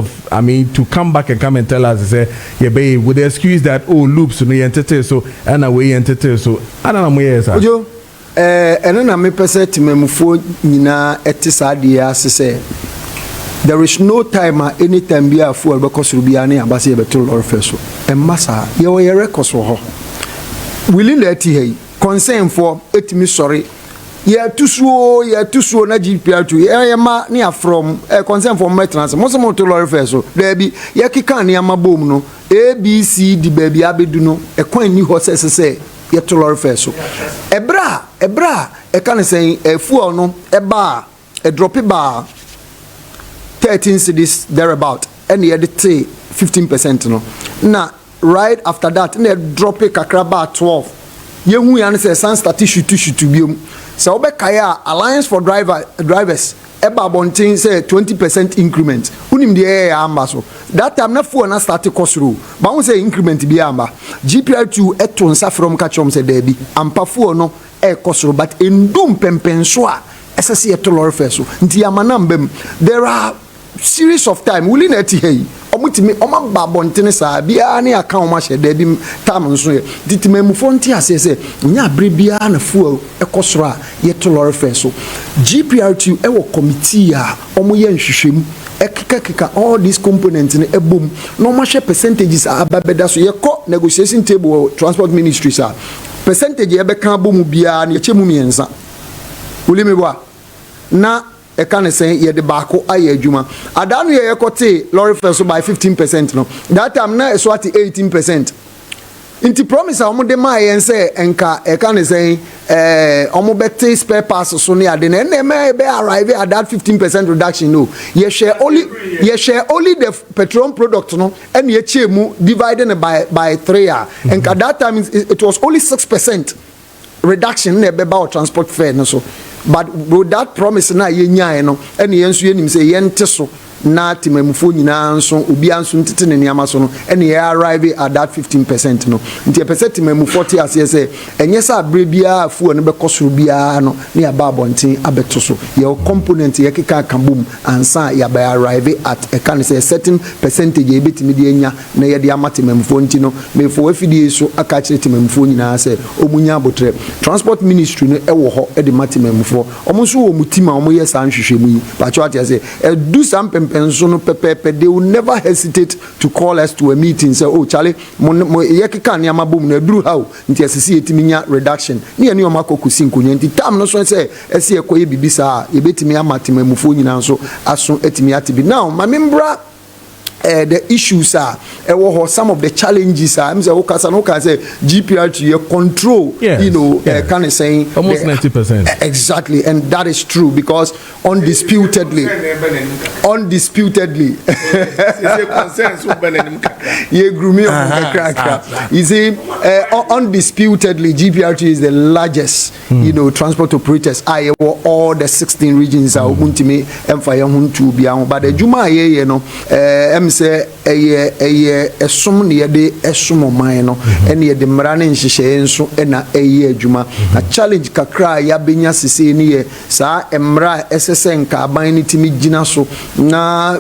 to come back and come and tell us say yeah babe with the excuse that loops no yentete so and away yentete so ana mo yes ojo eno na me pese timemufo nyina etisa dia se there is no time anytime be a fuel because rubiani abasi betul or feso and massa your records for her willing let he concern for etimi sorry too slow na GPR to ma near from concern for maintenance most of motor lorry feso there be kika near my boom no ABC the baby abedu no a coin new horses say yet to lorry feso ebra can say a fuel no a bar a droppy bar 13 cedis thereabout and the 15% no now right after that and drop a kakra bar 12 yehu yan say san start tissue to biom so obekaya alliance for drivers eba bontin say 20% increment unim the air amba so that time na fuel na start cost ro but won say increment bi amba GPR2 eto nsa from kachom say there bi ampa fuel no e cost ro but endum pempenso a esese eto lorry feso nti amana mbem there are series of time we need to hey omutimi omaba bontene sa bia na aka oma hye da bi tam nso ye ditimemu fonti asese nya bre bia na fuel ekosoro a ye to lorry feso GPR2 ewo committee a omoye nhwehwem ekeka all these components in ebom no ma hye percentages ababeda so ye ko negotiation table transport ministry sa percentage e be kan bomu bia na ye chemu miensa ulimi bwa na e can say ye the bako aye adwuma adanu ye kote lorry fare by 15% no that time na so at 18% inti promise omo de ma ye say enka e can say omo bete spare parts so ne ade na me be arrive at that 15% reduction no ye share only the petroleum product no and ye chemu divided by 3 enka that time it was only 6% reduction na be about transport fare no so but with that promise na ye nyae no ene yenso yenim say yente so na timamfo nyina nso obi anso ntete ne niama so no ene ye arrive at that 15% no nti percent timamfo te ase say enye sa abre bia afu ne be kosoro bia no ne ya ba abonten abeto so ye component ye keka kambum ansa ya ba arrive at a can say a certain percentage ye betimi de nya na ye de amate timamfo nti no mefo afidie so aka kire timamfo nyina say omunya abotre transport ministry no ewo ho e de matimamfo omo so wo mutima omo ye san hwehwemu yi ba cho ate say do some pensono pepe they will never hesitate to call us to a meeting say oh Charlie ye keka ne amabom na duru how nti asisi etimi nya reduction ne ne o makokusi nkonya nti tam no so say ese ekoye bibisa ye betimi amatemamufo nyina so aso etimi atibi now my membra the issues are some of the challenges are I'm say GPR you control you know kind of saying almost 90% exactly and that is true because undisputedly you see undisputedly GPR is the largest you know transport operators all the 16 regions are untimi emfire huntu bia but the juma ye no say esum ne yede esum man no ene yede mra ne nhihye enso na adwuma na challenge kakra ya benya sese ne ye sa emra esese nka aban ne timi gina so na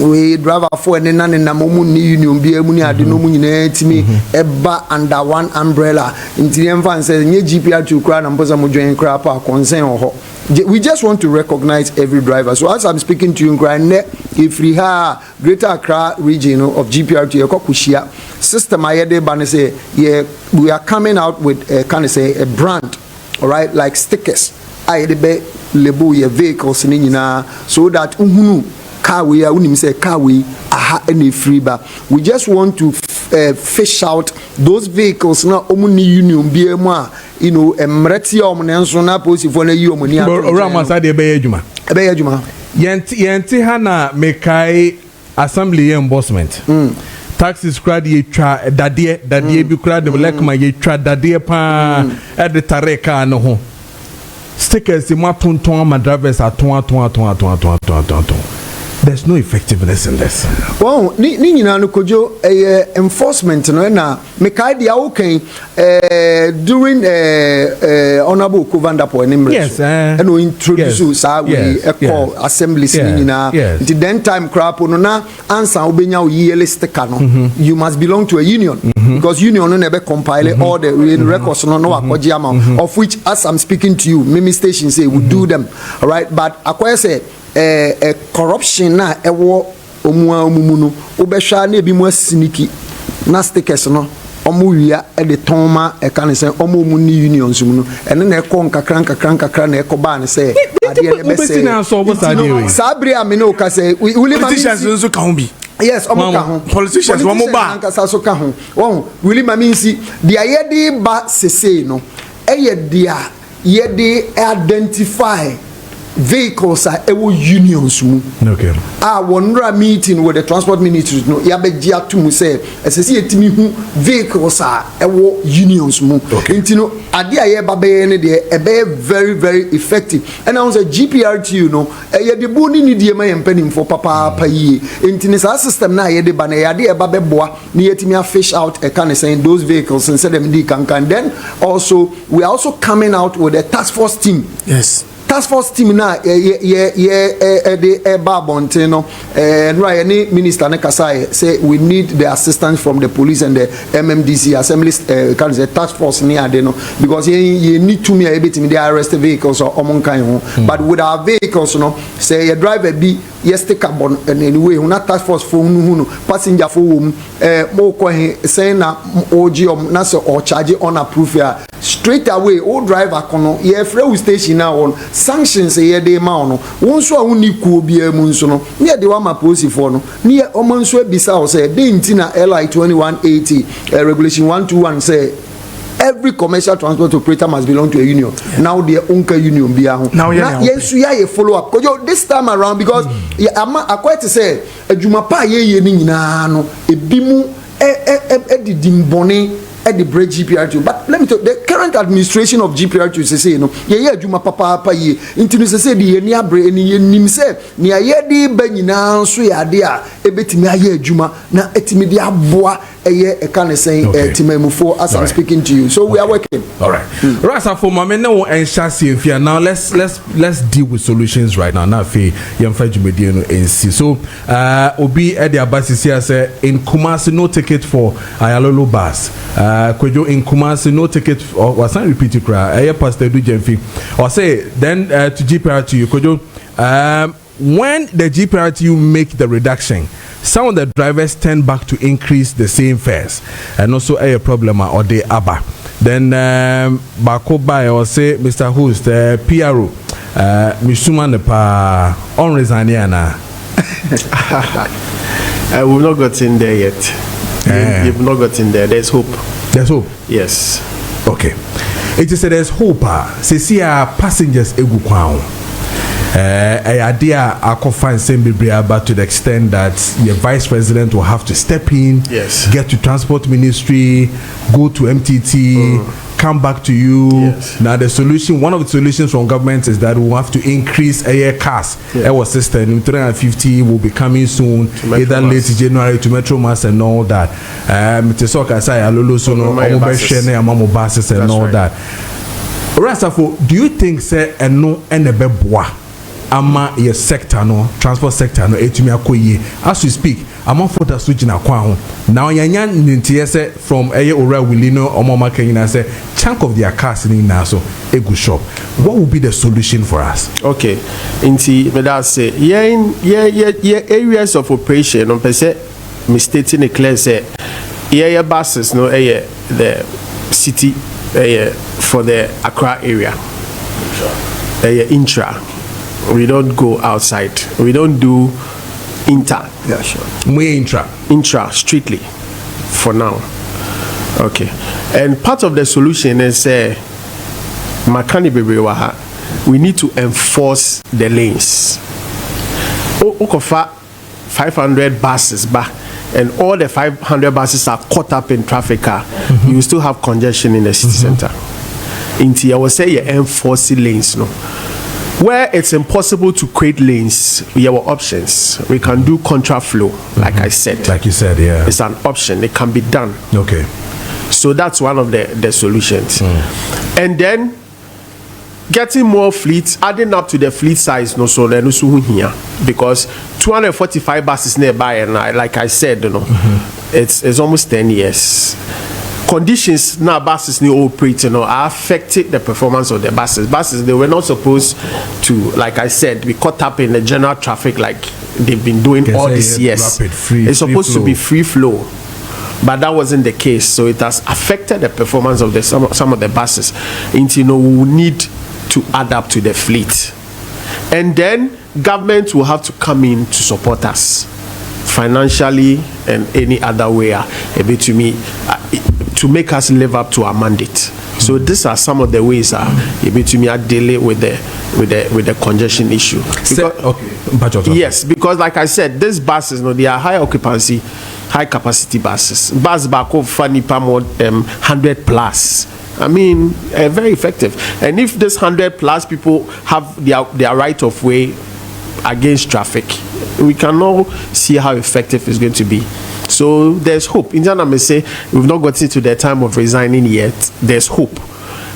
we driver for ne na momu ni union bia mu ni ade no mu nyina timi eba under one umbrella nti emfa say nye GPR2 kra na mpoza mo join kra pa concern ho. We just want to recognize every driver. So as I'm speaking to you, if we have Greater Accra region of GPR2 system, we are coming out with a brand, all right, like stickers. Label your vehicles so that car we are say car we any free bar. We just want to fish out those vehicles now omuni union be more you know emreti omnenso na posi for na yi omuni around side be adwuma yenti hana mekai assembly embossment taxes crowd ye twa dade bi crowd dem like my ye twa dade pa e de tareka no ho stickers mo atonton ma drivers aton there's no effectiveness in this. Well, ni nyina no kojo enforcement no na mekai dia okay during honorable Kovandapo enemre. Yes, and we introduce we call assemblies ni nyina. Until then time crap no na answer obenya o yearly sticker no. You must belong to a union because union no be compile all the records no akoji amount of which as I'm speaking to you Mimi station say we do them, all right, but akoya say corruption na ewo omu no obehwa na ebi mu asiniki na stickers no omo wia e de tonma e kan se omo mu ni unions mu no ene na ekọ nkakra na ekọ ba ne se ade ne be se sabri amene o ka se Willie politicians nso ka ho bi yes omo ka ho politicians omo ba nkasa so ka ho wo Willie Maminsi dia ye de ba sese no eye dia ye de identify vehicles are ewo unions mu okay one meeting with the transport ministry no ya be gia to mu say esese etimi hu vehicles are ewo unions mu intino ade aye babe ne de e be very very effective and I was a GPRTU no ye de boni ni de ma yempanim for papa yi intini sa system na ye de ba na ya de e babe boa ni yetimi a fish out e kan saying those vehicles instead them di can then also we are also coming out with a task force team. Yes, task force team na the babonte no any minister na kasai say we need the assistance from the police and the MMDC assembly can say task force near there no because you need to me a bit in the arrest vehicles or among kind but with our vehicles no say a driver be yes take carbon and anyway una task force for no passenger for mo ko saying na oji na so or charge on approve straight away o driver kono ye free station now on sanctions ye dey ma no won so a woni ku obia mu nso no ne de wa ma police for no ne o man so ebisa o say dey ntina LI 2180 regulation 121 say every commercial transport operator must belong to a union. Now the unka union be a now yes we are follow up because this time around because I quite to say adwuma pa ye ni nyina no ebimu di dimboni at the break GPRTU. But let me tell you, the current administration of GPRTU say you know ye adwuma papa ye intinu say the ni abre ni nim say ni aye di ba nyina so ya de a ebetimi aye adwuma na etimi di aboa eye e kan say timamufo as I'm speaking to you. So we are working. All right. Rasa for mama no enshasi enfia. Now let's deal with solutions right now. Na fe yemfa jumedie no ensi. So obi e de abasisi say in Kumasi no ticket for Ayalolo bus. Kwejo in Kumasi no ticket or was not repeat it cry. Eye pastor do jemfi. Or say then to GPRTU Kwejo when the GPRTU make the reduction, some of the drivers tend back to increase the same fares, and also a problem or the ABA. Then Bakoba or say Mr. Host PRO Misuma Nepa on Resaniana. We've not got in there yet. You've not got in there. There's hope. There's hope. Yes. Okay. It is there's hope. See passengers egu kwao. Idea I could find same but to the extent that the vice president will have to step in, yes, get to transport ministry, go to MTT, come back to you. Yes. Now the solution, one of the solutions from government is that we will have to increase air cars. Our system 350 will be coming soon, either late January to Metro Mass and all that. Mitesoka say alolo so no amamo buses and all that. Rasafo, do you think say no enebeboa ama ye sector no transport sector no etumi akoye as we speak among for the switch na kwa ho now yanya ntie say from eye ora wili no omoma kanyina say chunk of their cars ni na so egu shop. What will be the solution for us? Okay, inti but that say yeah areas of operation on per se mistaking a clear say yeah buses no the city for the Accra area intra. We don't go outside. We don't do inter. Yeah, sure. We intra strictly for now. Okay. And part of the solution is we need to enforce the lanes. Okofa 500 buses back and all the 500 buses are caught up in traffic. You still have congestion in the city center. Inti I will say enforcing lanes no. Where it's impossible to create lanes, we have options. We can do contra flow, like I said. Like you said, yeah. It's an option. It can be done. Okay. So that's one of the solutions. And then getting more fleets, adding up to the fleet size, no so then here because 245 buses nearby, and like I said, it's almost 10 years. conditions now buses new operating are affecting the performance of the buses. Buses, they were not supposed to, like I said, be caught up in the general traffic like they've been doing all these years. It's supposed to be free flow, but that wasn't the case. So it has affected the performance of some of the buses. And we will need to adapt to the fleet, and then government will have to come in to support us financially and any other way to make us live up to our mandate. So these are some of the ways we are dealing with the congestion issue. Yes, because like I said, these buses, they are high occupancy, high capacity buses. Bus back of funny more 100 plus. I mean, very effective. And if this 100 plus people have their right of way against traffic, we can all see how effective it's going to be. So there's hope. Indiana may say we've not gotten to the time of resigning yet. There's hope.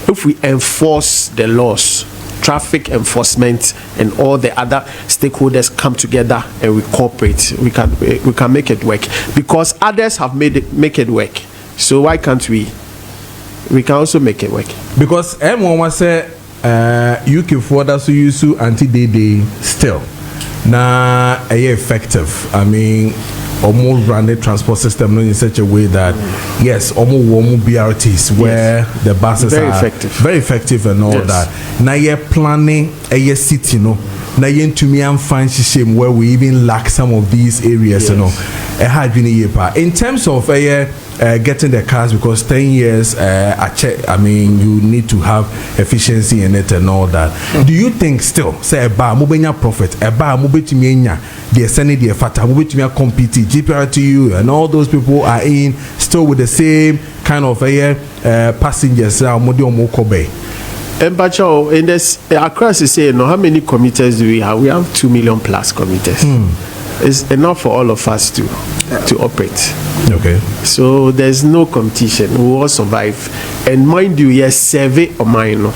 If we enforce the laws, traffic enforcement and all the other stakeholders come together and we cooperate, we can make it work. Because others have make it work. So why can't we? We can also make it work. Because everyone say UK for that so use anti-day still. Now, effective. I mean, almost run the transport system in such a way that yes, almost BRTs where the buses very are effective. Very effective and all that. Now you're planning a city, you know. Now you're to me and find shame where we even lack some of these areas, you know. In terms of getting the cars, because 10 years, I mean, you need to have efficiency in it and all that. Do you think still, say, a bar, mobile profit, a bar, mobile to me, the Senate, the Fata, mobile to me, compete, GPRTU, and all those people are in still with the same kind of passengers, And Bacho, in this, across the say, how many commuters do we have? We have 2 million plus commuters. It's enough for all of us to operate. Okay. So there's no competition. We will survive. And mind you, yes, survey or mine.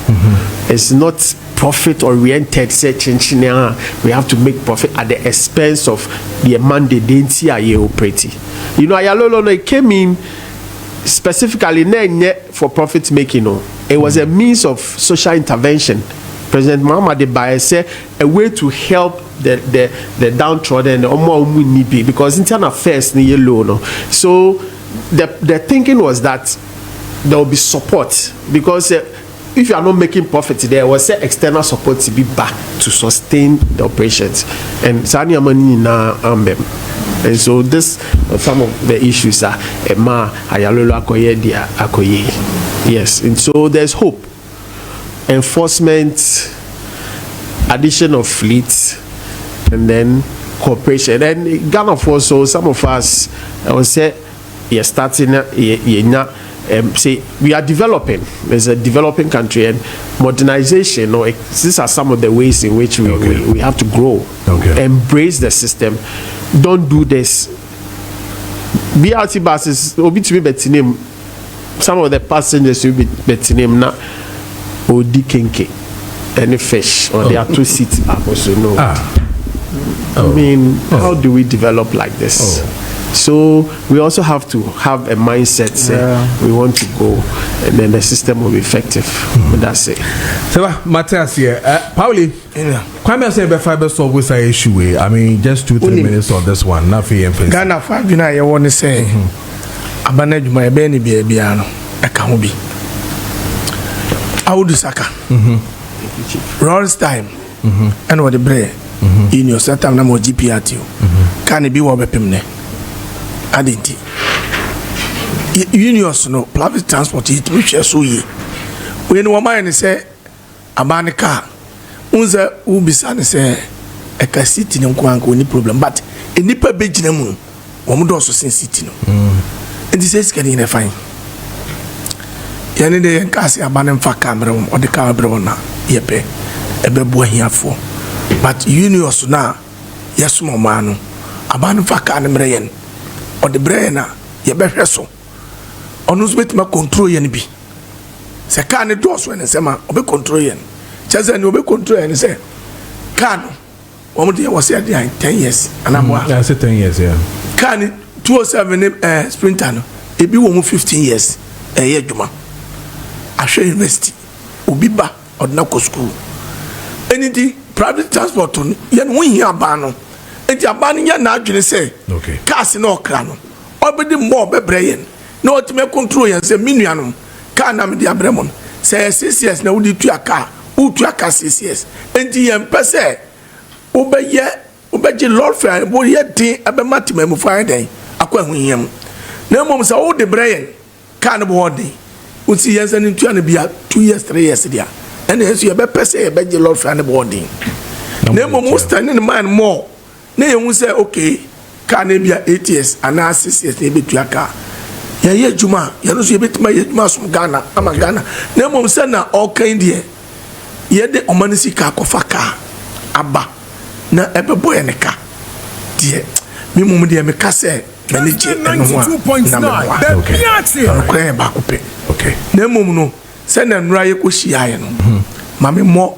It's not profit oriented. We have to make profit at the expense of the mandate they operating. You know, Ayalolo came in specifically for profit making. It was a means of social intervention. President Muhammad Debaye said a way to help the downtrodden because internal affairs ni low no. So the thinking was that there will be support because if you are not making profit, there was external support to be back to sustain the operations. And Sani Amani na ambem. And so this some of the issues are ayalolo akoye dia akoye. Yes, and so there's hope. Enforcement, addition of fleets, and then cooperation. And Ghana also, some of us, I would say, you're starting, say we are developing. There's a developing country and modernization. These are some of the ways in which we have to grow. Embrace the system. Don't do this. BRT buses, some of the passengers will be betting him now. Odi kenke, any fish, or there are 2 seats also no. I mean, how do we develop like this? So we also have to have a mindset we want to go, and then the system will be effective. That's it. So Matthias here, Pauli, Kwame say be fiber solve with issue. I mean, just 2-3 minutes on this one. Nothing. Ghana 5 you want to say abanaju my beni biano akahubi. Audu Saka. Rolls time. And what the bread. In your set time, no more GPRTU. Can it be what bepimne? Adinti. Unions no public transport. It will share so ye. When one man say abane car, unza ubisane say a casiti no kwanko ni problem. But a nipper beach nemu, womudo so sin city no. And this is getting a fine. Yani de kasi abane mfa camera or the camera na yepe ebe bo here for but unions na yesumo manu abane mfa camera yen or the brain na yebe hweso onu so betima control yen bi se car ne do so en se ma obe control yen cheze ne obe control yen se car no omo de was 10 years anamwa I say 10 years yeah car 207 sprinter no ebi wo 15 years ɛyɛ adwuma ahwɛ university obi ba ɔdena kɔ school ɛni di private transport no yɛn ho hia aba no enti aba no yɛ n'adwene sɛ cars na ɔkra no ɔbɛdi mmɔ ɔbɛbrɛ yɛn na ɔtumi control yɛn sɛ mi nua no car na mi de abrɛ mo no sɛ 6 years na wodi tua car wotua car 6 years enti yɛn pɛ sɛ wobɛgye lord fare woyɛ den ɛbɛma temamufo ayɛ dɛn akɔ ahohia mu na mmom sɛ wode brɛ yɛn car no bɛwɔ den wosi yɛn sɛ ne ntua no bia 2 years 3 years deɛ ɛna ɛnso yɛbɛpɛ sɛ yɛbɛgye lord fare no bɛwɔ den na mmom wo stand ne man more na yɛhu sɛ okay car no bia 8 years anaa 6 years na yɛbɛtua car yɛyɛ adwuma yɛno nso yɛbɛtumi ayɛ adwuma som Ghana ama Ghana na mmom sɛ na ɔkan deɛ yɛde ɔma no sika akɔfa car aba na ɛbɛbɔ yɛ ne ka deɛ me mum deɛ meka sɛ m'ani gye ɛno ho a na memoa ɔnokora yɛ baako pɛ na mmom no sɛ na nnora yɛkɔhyiaeɛ no ma memmɔ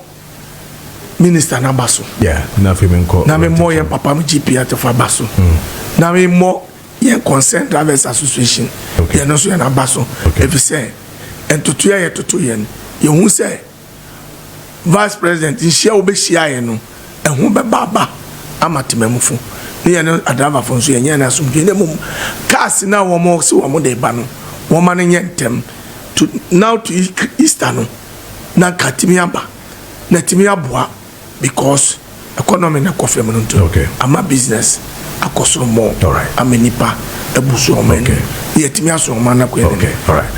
minister no aba so na memmɔ yɛn papa m GP atefo aba so na memmɔ yɛn concerned drivers association yɛn nso yɛn aba so ɛfiri sɛ ɛntotoyɛ yɛtoto yɛn yɛhu sɛ vice president nhyia wobɛhyiaeɛ no ɛho bɛbaaba ama temamufo ne yɛn adrabafo nso yɛnyɛ na asomdwe na mmom cars na wɔn sɛ wɔn de ba no wɔn no nyɛ ntɛm to now to Easter no na katimi aba na timi aboa because economy na kɔfɛ mu no nto ama business akɔsoro more ama nipa ebusu ɔman no yɛtimi aso ɔman na kɔ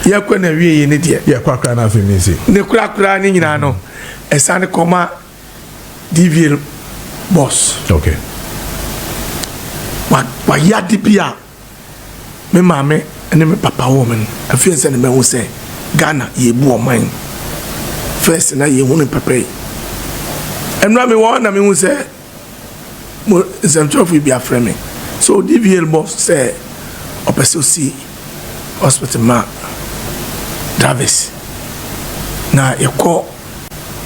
yɛ kɔ na wie yɛ ne deɛ yɛ kɔ akra na afɛ mi nsi ne kura ne nyinaa no ɛsan kɔma DVL boss wa yadi bia me maame ene me papa woman afie nse ne mehu se Ghana ye bu oman first na ye hu ne pepe enra me wo na me hu se mo zemtrofi bia frame so DVL boss say opeso si hospital ma Davis na yeko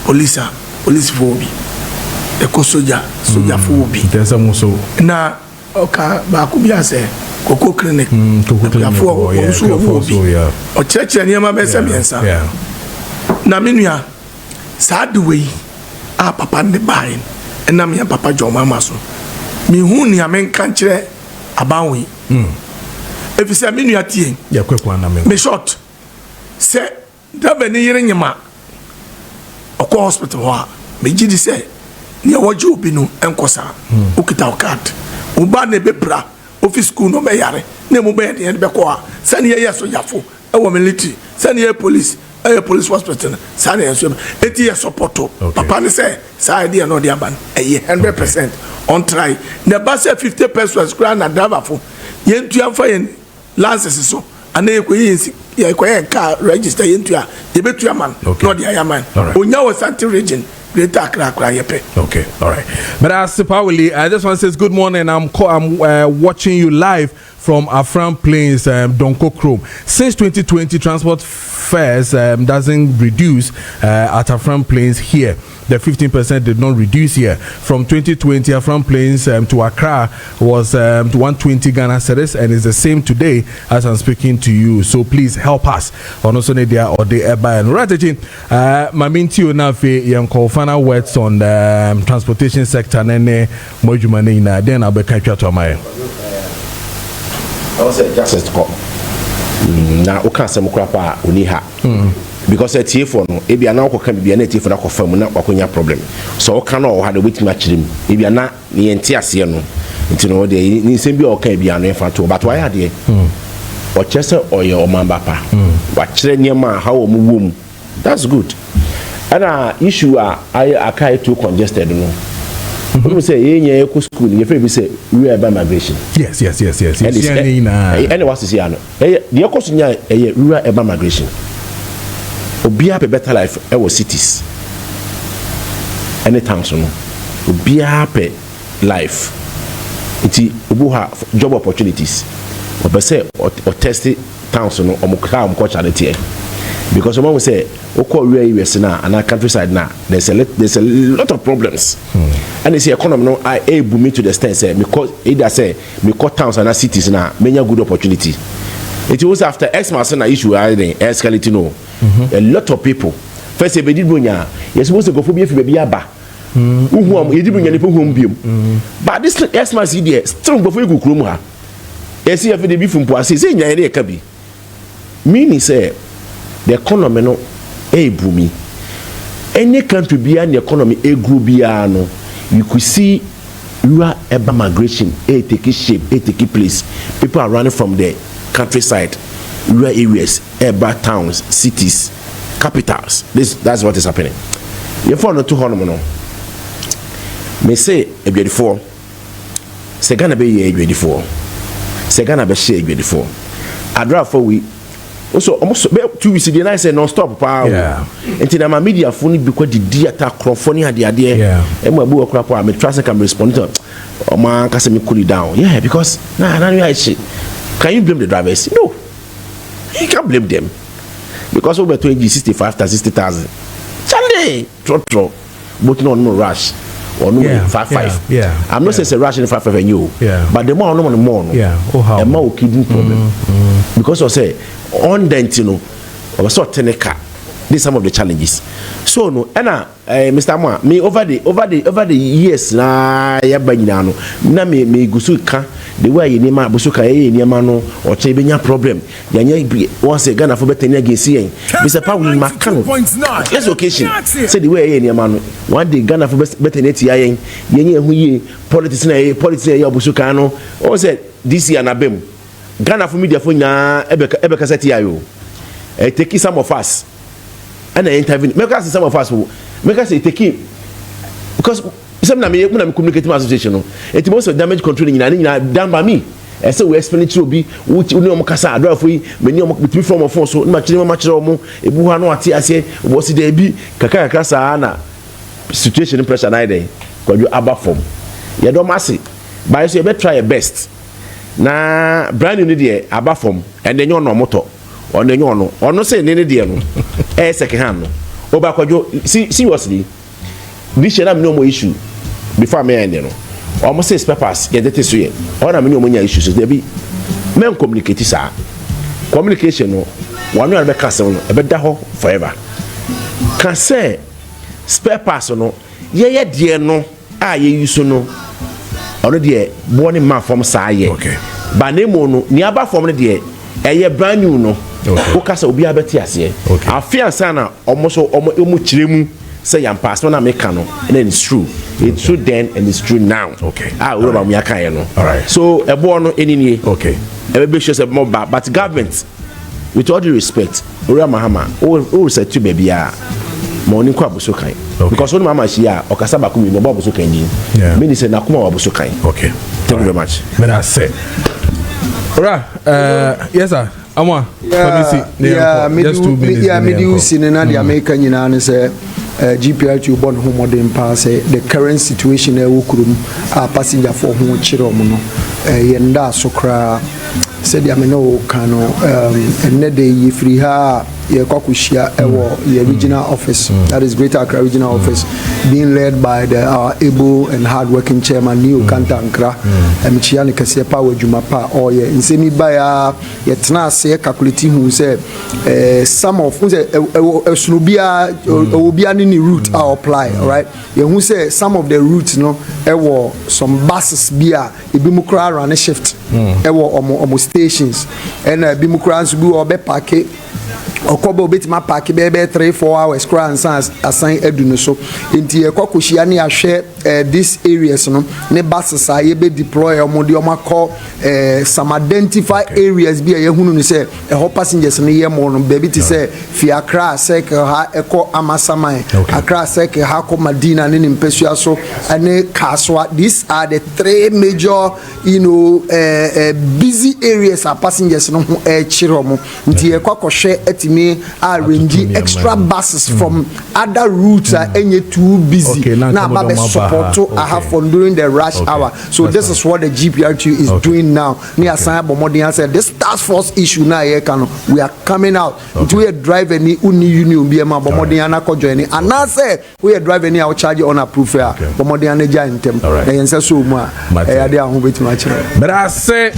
police for bi eko soja for bi tesa muso na oka ba ku bia se koko clinic ya for so bi o cheche niam ba se miensa na menua sa de we a papa ne bae na me papa jo mama so me hu ni amenka kire abanwe efi se menua tie ya kwekwa na me short se da be ni yire nyima okọ hospital ho a me gidi se ni awoje obi no enkosa okita o card uba na bepra office school no be yare na mu be de be ko a se ni ye so yafo e wo military se ni ye police police hospital se na so eti ye support papa ni se sa idea no de aban 100% on try na ba se 50% kra na driver fo ye ntua fa ye license so ana ye ko ye ko ye car register ye ntua ye betua man no de ayaman onya wo Santi region Greater Accra. Okay, all right. But as Pauli, this one says, good morning. I'm watching you live from Afram Plains, Donko Chrome. Since 2020, transport fares doesn't reduce at Afram Plains here. The 15% did not reduce here. From 2020, Afram Plains to Accra was to 120 Ghana cedis, and it's the same today as I'm speaking to you. So please help us. On also Nadia or the Eba and Ratachi. Maminti Onafe Yanko final words on the transportation sector and then Mojumani. Then I'll be catching to my. I was just to call. Now, okay, some crapa uniha. Because a TF no, if you are now can be an native for that confirm na wakonya problem. So cannot had a wait match him. If you are not the entire no, into no day ni same be okay be an infant to but why are they? Or Chester or your man papa. But Chenema how womb. That's good. And issue I can't too congested no. When say yeah school, you feel say we are by migration. Yes. And what's to say no. The question is we are by migration. Obia pe better life our cities anytime so no obia pe life iti obuha job opportunities obese or test towns no omukra omkocha de because someone will say okọ US na and countryside na there's a lot of problems and this economy no I able me to the extent say because either say me cut towns and cities na many good opportunity It was after Xmas and issue escalating. No, a lot of people. First, they did bunya. You're supposed to go for baby aba. You did bunya home. But this Xmas idea strong before you go krumha. Yes, you have the beef from Poissy. Say, yeah, kabi. Meaning, say, the economy no boomy. Any country beyond the economy group beyond, you could see rural urban migration taking shape, taking place. People are running from the countryside, rural areas, urban towns, cities, capitals. That's what is happening. You found 200 no. Me say a beautiful. Say gonna be a beautiful. Say gonna be share beautiful. I draw for we. Also almost 2 weeks ago I said non-stop power. Yeah. Until my media phone because the theater crowdfunding had the idea. Yeah. And my boy crap I trust can respond to. Oh man, can me cool it down. Yeah, because nah shit. Can you blame the drivers? No. You can't blame them. Because over 65,000 60,000. Charlie, trot. But no rush. Or no 5-5. Yeah. I'm not saying it's a rush in 5-5 and you. Yeah. But the more no more. Yeah. Oh how. A more kidney problem. Because I say on dent, you know, or sort of these some of the challenges. So no, Mr. Moa, me over the years na ya banyina no, na me gusuka the way you name busuka no or chebenya problem. Yanya once a Ghana for better against yen. Mr. Paul Macano. Yes, occasion. Say the way you no. One day Ghana for better net yen. Yenye who ye politics ya busuka no. Or said this year na bem. Ghana for media for na ebe kaseti ayo. Take some of us. And I intervene. Make us some of us who make us take it because some na me communicating association. It most of damage controlling done by me. I say we explain it to be which you know Mokasa draw for you many between from of so much omo ebu ha no ate ase was there be kaka sa na situation pressure na dey kwadu aba form. You don't mass it. But so you better try your best. Na brand new dey aba form and then you no motor. On the no say any dear no second hand no oba kwajo seriously this share am no more issue before me end no almost say papers get that so here or am no more issues there be men communicate sir communication no one no be cast no e be da ho forever can say spare parts no ye dear no ye use no already born man from say okay but name no ni aba from no there eye brand new no okay okasa obi abeti ase okay afia sana omoso omo kiremu say yam pass na make no and then it's true then and it's true now okay we ba mu yaka no all right so ebo no enini okay e be sure say more but government with all due respect ora mahama o say to baby a morning kwa buso kan because when mama shia okasa ba kumi no ba buso kan yin me say na kuma wa buso kan okay thank you very much me I say ora yes sir Amwa, me do see in the American United say GPL born home modern pass the current situation kurum passenger for who chiro no yenda sokra said ya me no kano enne de free ha ye kwakushia ewo ye regional office that is Greater Accra regional office being led by the able and hardworking chairman New Kantankra emichia ne kase pa wadwuma pa oye nsemi ba ya ye tena se calculate hu say some of sunubia obia ni route are apply all right ye hu say some of the routes no ewo some buses bia ebimukra run shift ewo omo stations and ebimukra nso bi obe park okobo betima park be 3-4 hours crown sans assign edunu so enti ekokohia ne ahwe these areas no ne buses a ye be deploy omode omakọ some identify areas bi a ye hunu ni say ho passengers ne ye mo no baby ti say Fiakra Circle ha eko Amasaman Accra Circle ha ko Madina ne mpesua so ane Kaswa. These are the 3 major busy areas a passengers no ho chiro mo nti ekokohwe etimi arrange extra buses from other routes enye too busy na babe support to have fun during the rush hour. So this is what the GPRTU is doing now. Ni asan bomodin said this task force issue na here can we are coming out into we drive any uni union be ma bomodin na ko join and I say we drive any our charge on approve fare bomodin na ja intem e yense so mu a e ade ahobeti ma kire but I say